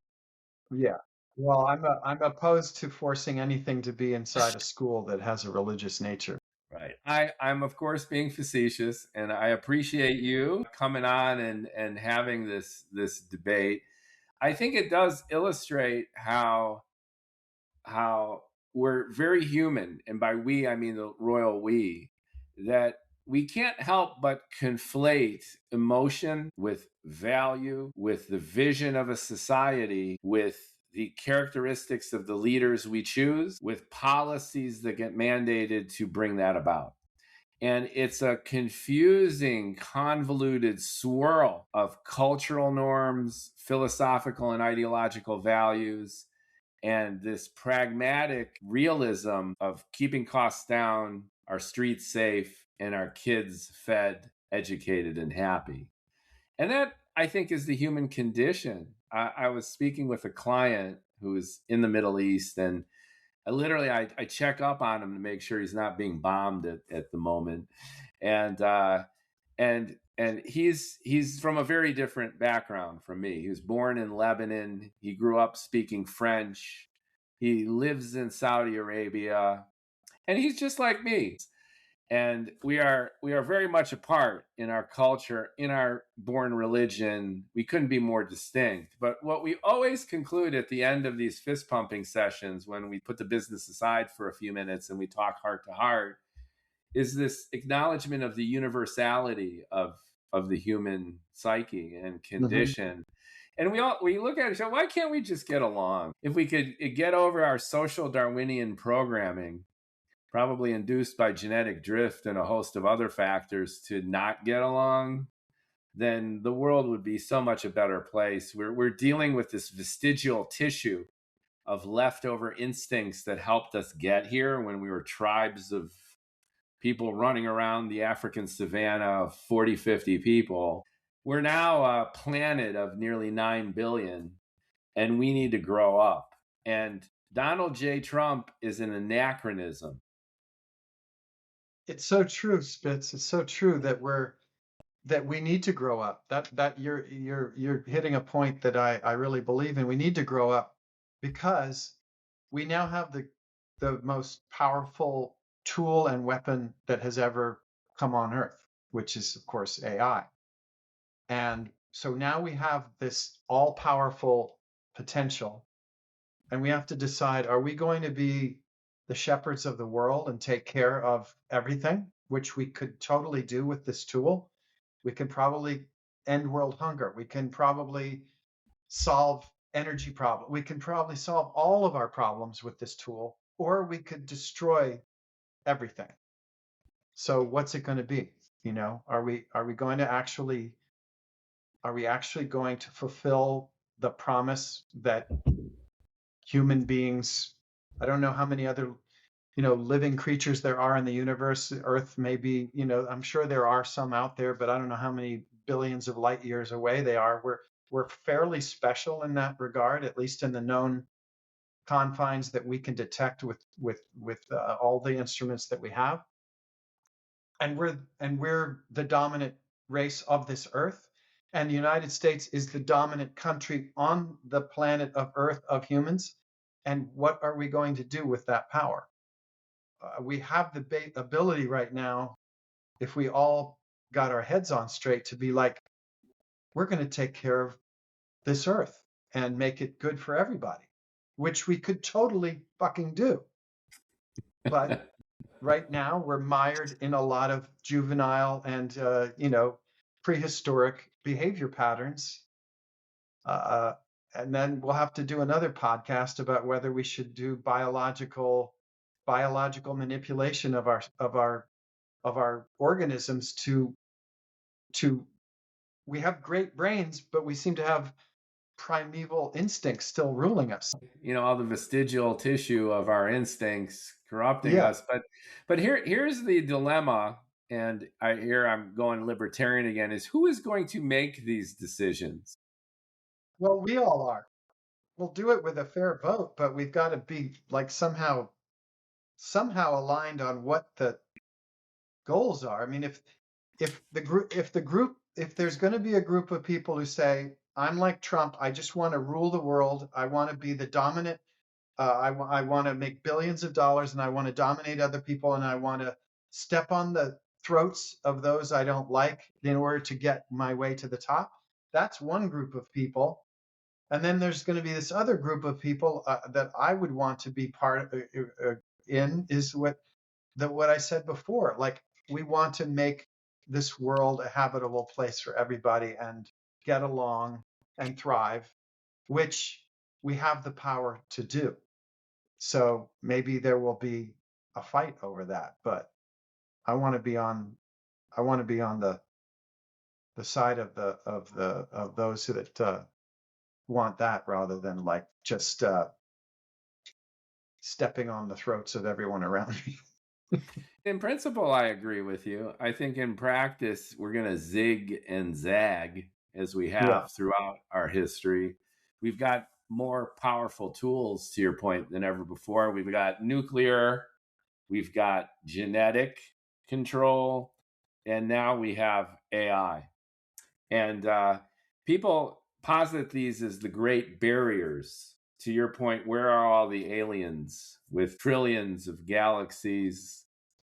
Yeah. Well, I'm opposed to forcing anything to be inside a school that has a religious nature.
Right. I'm of course being facetious, and I appreciate you coming on and having this debate. I think it does illustrate how we're very human, and by we I mean the royal we, that we can't help but conflate emotion with value, with the vision of a society, with the characteristics of the leaders we choose, with policies that get mandated to bring that about. And it's a confusing, convoluted swirl of cultural norms, philosophical and ideological values, and this pragmatic realism of keeping costs down, our streets safe, and our kids fed, educated, and happy. And that, I think, is the human condition. I was speaking with a client who is in the Middle East, and I check up on him to make sure he's not being bombed at the moment. And he's from a very different background from me. He was born in Lebanon. He grew up speaking French. He lives in Saudi Arabia, and he's just like me. And we are very much apart in our culture, in our born religion. We couldn't be more distinct. But what we always conclude at the end of these fist pumping sessions, when we put the business aside for a few minutes and we talk heart to heart, is this acknowledgement of the universality of the human psyche and condition. And we look at it and say, why can't we just get along? If we could get over our social Darwinian programming, probably induced by genetic drift and a host of other factors, to not get along, then the world would be so much a better place. We're dealing with this vestigial tissue of leftover instincts that helped us get here when we were tribes of people running around the African savannah of 40, 50 people. We're now a planet of nearly 9 billion, and we need to grow up. And Donald J. Trump is an anachronism.
It's so true, Spitz. It's so true that we need to grow up. That you're hitting a point that I really believe in. We need to grow up because we now have the most powerful tool and weapon that has ever come on Earth, which is, of course, AI. And so now we have this all-powerful potential, and we have to decide, are we going to be the shepherds of the world and take care of everything, which we could totally do with this tool? We can probably end world hunger. We can probably solve energy problem. We can probably solve all of our problems with this tool, or we could destroy everything. So what's it going to be? You know, are we going to actually going to fulfill the promise that human beings, I don't know how many other, living creatures there are in the universe. Earth may be, I'm sure there are some out there, but I don't know how many billions of light years away they are. We're fairly special in that regard, at least in the known confines that we can detect with all the instruments that we have. And we're the dominant race of this earth. And the United States is the dominant country on the planet of Earth of humans. And what are we going to do with that power? We have the ability right now, if we all got our heads on straight, to be like, we're going to take care of this earth and make it good for everybody, which we could totally fucking do. But right now we're mired in a lot of juvenile and, prehistoric behavior patterns. And then we'll have to do another podcast about whether we should do biological manipulation of our organisms to we have great brains, but we seem to have primeval instincts still ruling us.
All the vestigial tissue of our instincts corrupting
Yeah.
us. But here's the dilemma, and I'm going libertarian again, is who is going to make these decisions?
Well, we all are. We'll do it with a fair vote, but we've got to be like somehow aligned on what the goals are. I mean, if there's going to be a group of people who say, I'm like Trump, I just want to rule the world, I want to be the dominant, I want to make billions of dollars, and I want to dominate other people, and I want to step on the throats of those I don't like in order to get my way to the top. That's one group of people. And then there's going to be this other group of people that I would want to be part in is what I said before. Like, we want to make this world a habitable place for everybody and get along and thrive, which we have the power to do. So maybe there will be a fight over that, but I want to be on the side of those that want that rather than like just stepping on the throats of everyone around me.
In principle, I agree with you. I think in practice, we're going to zig and zag as we
Yeah.
have throughout our history. We've got more powerful tools, to your point, than ever before. We've got nuclear, we've got genetic control, and now we have AI. And people posit these as the great barriers. To your point, where are all the aliens with trillions of galaxies,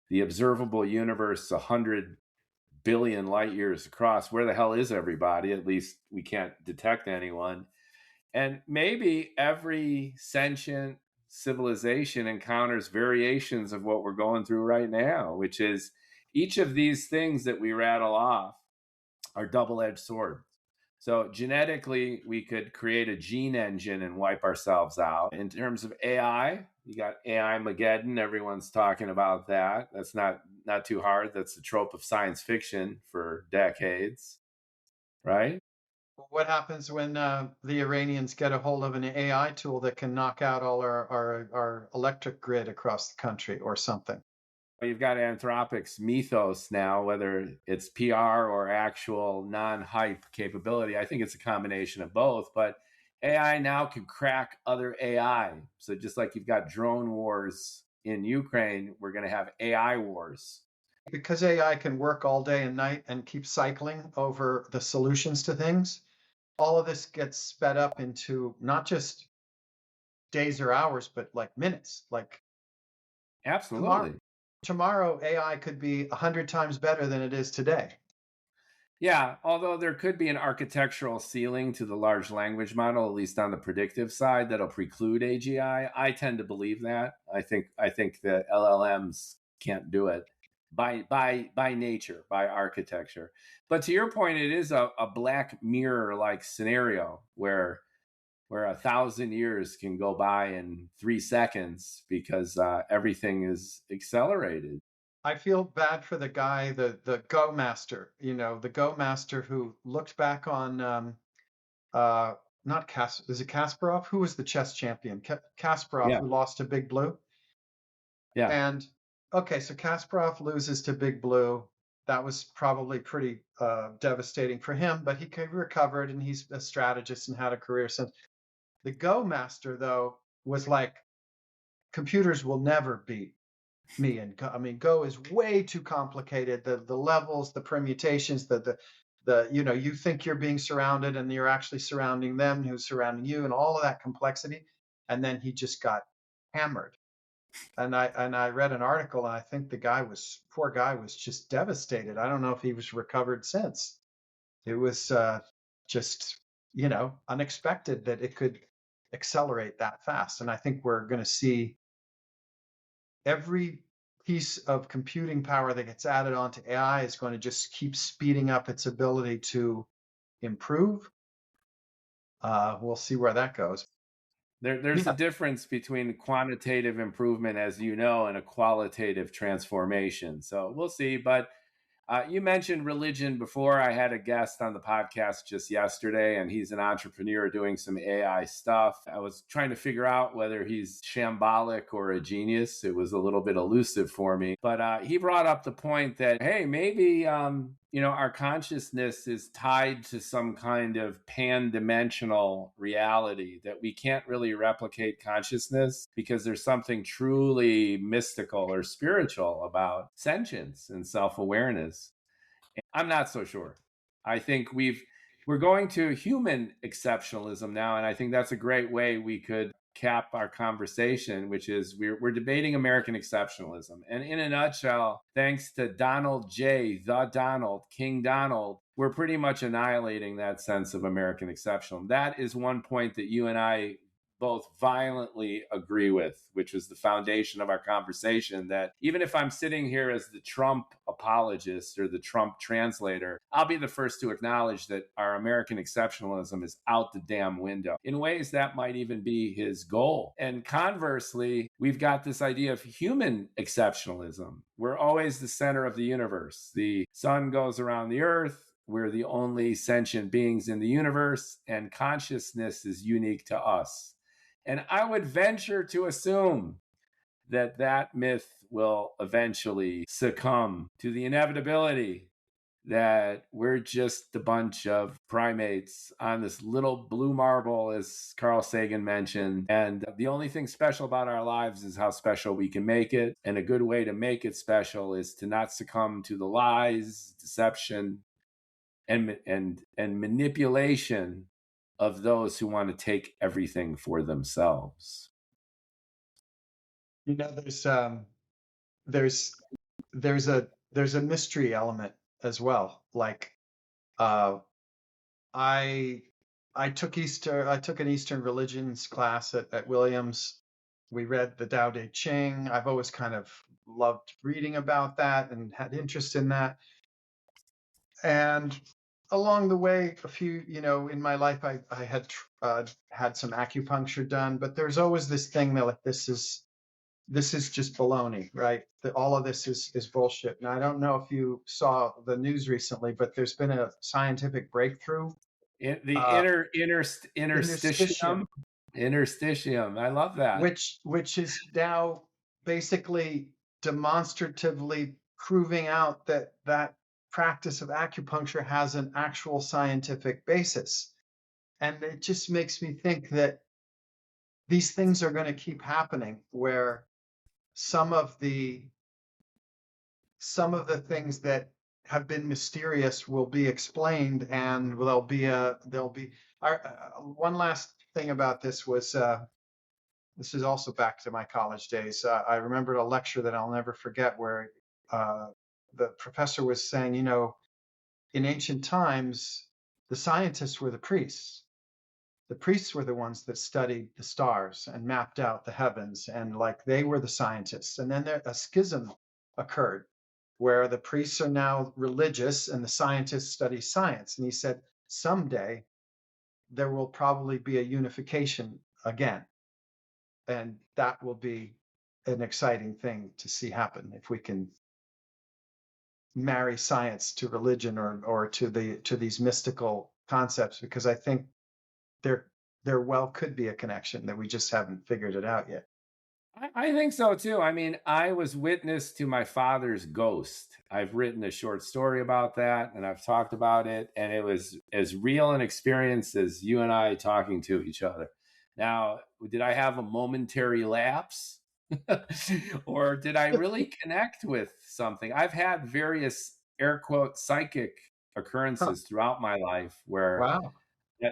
the observable universe 100 billion light years across? Where the hell is everybody? At least we can't detect anyone. And maybe every sentient civilization encounters variations of what we're going through right now, which is each of these things that we rattle off are double-edged swords. So genetically, we could create a gene engine and wipe ourselves out. In terms of AI, you got AI Mageddon. Everyone's talking about that. That's not too hard. That's the trope of science fiction for decades, right?
What happens when the Iranians get a hold of an AI tool that can knock out all our electric grid across the country or something?
You've got Anthropic's mythos now, whether it's PR or actual non-hype capability. I think it's a combination of both, but AI now can crack other AI. So just like you've got drone wars in Ukraine, we're going to have AI wars.
Because AI can work all day and night and keep cycling over the solutions to things, all of this gets sped up into not just days or hours, but like minutes. Like tomorrow,
Absolutely.
tomorrow AI could be 100 times better than it is today.
Yeah, although there could be an architectural ceiling to the large language model, at least on the predictive side, that'll preclude AGI. I tend to believe that. I think that LLMs can't do it by nature, by architecture. But to your point, it is a Black Mirror like scenario where 1,000 years can go by in 3 seconds because everything is accelerated.
I feel bad for the guy, the Go Master, the Go Master who looked back on uh not is it Kasparov? Who was the chess champion? Kasparov,
Yeah,
who lost to Big Blue.
yeah.
And okay, so Kasparov loses to Big Blue. That was probably pretty devastating for him, but he recovered and he's a strategist and had a career since. The Go Master, though, was like, computers will never beat me and Go. I mean, Go is way too complicated. The levels, the permutations, the you think you're being surrounded and you're actually surrounding them who's surrounding you, and all of that complexity. And then he just got hammered. And I read an article, and I think poor guy was just devastated. I don't know if he was recovered since. It was just unexpected that it could accelerate that fast. And I think we're going to see every piece of computing power that gets added onto AI is going to just keep speeding up its ability to improve. We'll see where that goes.
There's a
Yeah,
difference between quantitative improvement, as you know, and a qualitative transformation. So we'll see. But You mentioned religion before. I had a guest on the podcast just yesterday, and he's an entrepreneur doing some AI stuff. I was trying to figure out whether he's shambolic or a genius. It was a little bit elusive for me. But he brought up the point that, hey, maybe our consciousness is tied to some kind of pan-dimensional reality, that we can't really replicate consciousness because there's something truly mystical or spiritual about sentience and self-awareness. I'm not so sure. I think we're going to human exceptionalism now, and I think that's a great way we could cap our conversation, which is we're debating American exceptionalism. And in a nutshell, thanks to Donald J, the Donald, King Donald, we're pretty much annihilating that sense of American exceptionalism. That is one point that you and I both violently agree with, which was the foundation of our conversation, that even if I'm sitting here as the Trump apologist or the Trump translator, I'll be the first to acknowledge that our American exceptionalism is out the damn window. In ways, that might even be his goal. And conversely, we've got this idea of human exceptionalism. We're always the center of the universe. The sun goes around the earth. We're the only sentient beings in the universe, and consciousness is unique to us. And I would venture to assume that that myth will eventually succumb to the inevitability that we're just a bunch of primates on this little blue marble, as Carl Sagan mentioned. And the only thing special about our lives is how special we can make it. And a good way to make it special is to not succumb to the lies, deception, and manipulation of those who want to take everything for themselves.
There's a mystery element as well. Like I took an Eastern religions class at Williams. We read the Tao Te Ching. I've always kind of loved reading about that and had interest in that. And along the way, in my life, I had had some acupuncture done, but there's always this thing that, like, this is just baloney, right? That all of this is bullshit. And I don't know if you saw the news recently, but there's been a scientific breakthrough.
Interstitium. I love that.
Which is now basically demonstratively proving out that practice of acupuncture has an actual scientific basis. And it just makes me think that these things are going to keep happening, where some of the things that have been mysterious will be explained, and there'll be one last thing about this was this is also back to my college days. I remembered a lecture that I'll never forget, where the professor was saying, in ancient times, the scientists were the priests. The priests were the ones that studied the stars and mapped out the heavens, and like they were the scientists. And then a schism occurred where the priests are now religious and the scientists study science. And he said, someday there will probably be a unification again. And that will be an exciting thing to see happen if we can marry science to religion or to these mystical concepts, because I think there well could be a connection that we just haven't figured it out yet.
I think so too. I mean, I was witness to my father's ghost. I've written a short story about that, and I've talked about it, and it was as real an experience as you and I talking to each other. Now, did I have a momentary lapse? Or did I really connect with something? I've had various air quote psychic occurrences throughout my life where,
wow,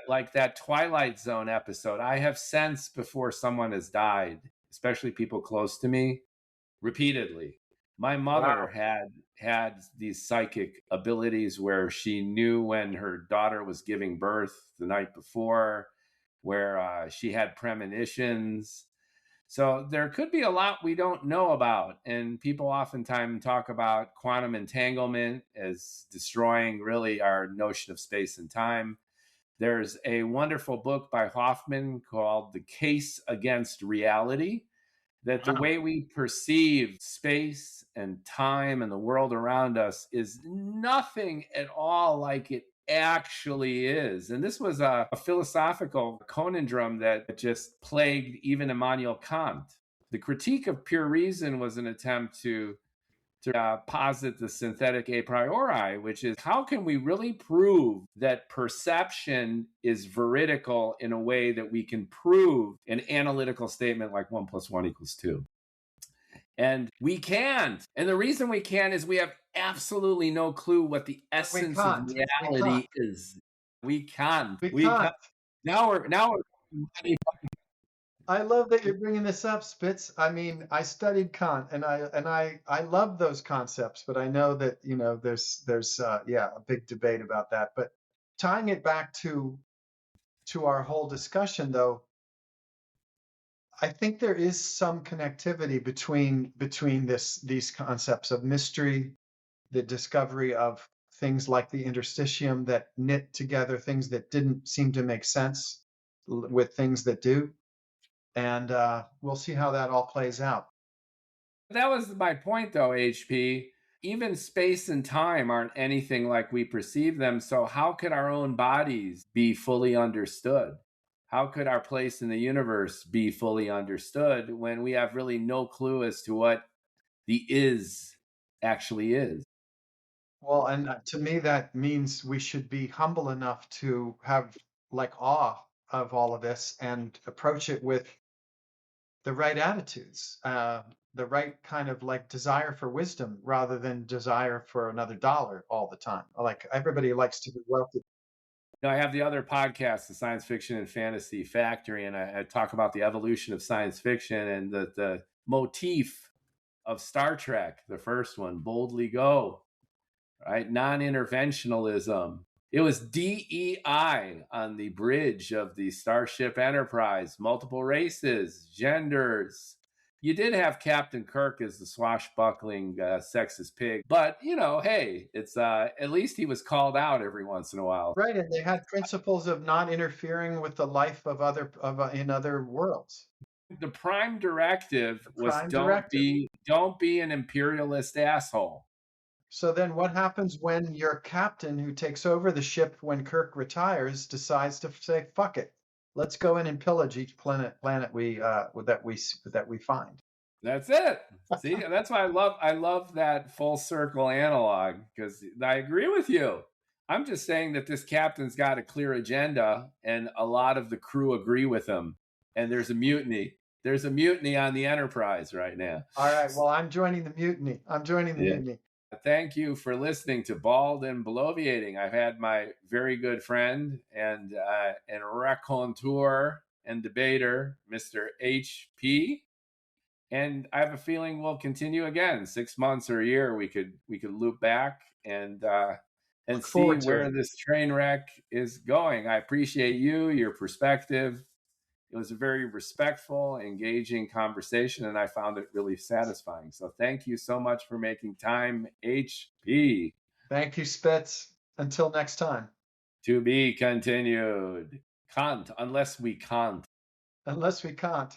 like that Twilight Zone episode, I have sensed before someone has died, especially people close to me, repeatedly. My mother had these psychic abilities where she knew when her daughter was giving birth the night before, where she had premonitions. So there could be a lot we don't know about. And people oftentimes talk about quantum entanglement as destroying really our notion of space and time. There's a wonderful book by Hoffman called The Case Against Reality that the way we perceive space and time and the world around us is nothing at all like it actually is. And this was a philosophical conundrum that just plagued even Immanuel Kant. The Critique of Pure Reason was an attempt to posit the synthetic a priori, which is how can we really prove that perception is veridical in a way that we can prove an analytical statement like 1 + 1 = 2? And we can't. And the reason we can't is we have absolutely no clue what the essence of reality is. We can't.
We can't.
Now we're
I love that you're bringing this up, Spitz. I mean, I studied Kant, and I love those concepts, but I know that there's a big debate about that. But tying it back to our whole discussion, though, I think there is some connectivity between these concepts of mystery, the discovery of things like the interstitium that knit together things that didn't seem to make sense with things that do. And we'll see how that all plays out.
That was my point, though, HP. Even space and time aren't anything like we perceive them. So how could our own bodies be fully understood? How could our place in the universe be fully understood when we have really no clue as to what the is actually is?
Well, and to me, that means we should be humble enough to have awe of all of this and approach it with the right attitudes, the right kind of desire for wisdom rather than desire for another dollar all the time. Like everybody likes to be wealthy.
I have the other podcast, the Science Fiction and Fantasy Factory, and I talk about the evolution of science fiction and the motif of Star Trek, the first one, Boldly Go, right? Non-interventionalism. It was DEI on the bridge of the Starship Enterprise, multiple races, genders. You did have Captain Kirk as the swashbuckling sexist pig, but hey, it's at least he was called out every once in a while.
Right, and they had principles of not interfering with the life of in other worlds.
The prime directive was don't be an imperialist asshole.
So then what happens when your captain who takes over the ship when Kirk retires decides to say, fuck it, let's go in and pillage each planet that we find?
That's it. See, that's why I love that full circle analog, because I agree with you. I'm just saying that this captain's got a clear agenda and a lot of the crew agree with him. And there's a mutiny. There's a mutiny on the Enterprise right now.
All right. Well, I'm joining the mutiny. Mutiny.
Thank you for listening to Bald and Bloviating. I've had my very good friend and raconteur and debater, Mr. HP. And I have a feeling we'll continue again. 6 months or a year, we could loop back and see where this train wreck is going. I appreciate your perspective. It was a very respectful, engaging conversation, and I found it really satisfying. So thank you so much for making time, HP.
Thank you, Spitz. Until next time.
To be continued. Can't, unless we can't.
Unless we can't.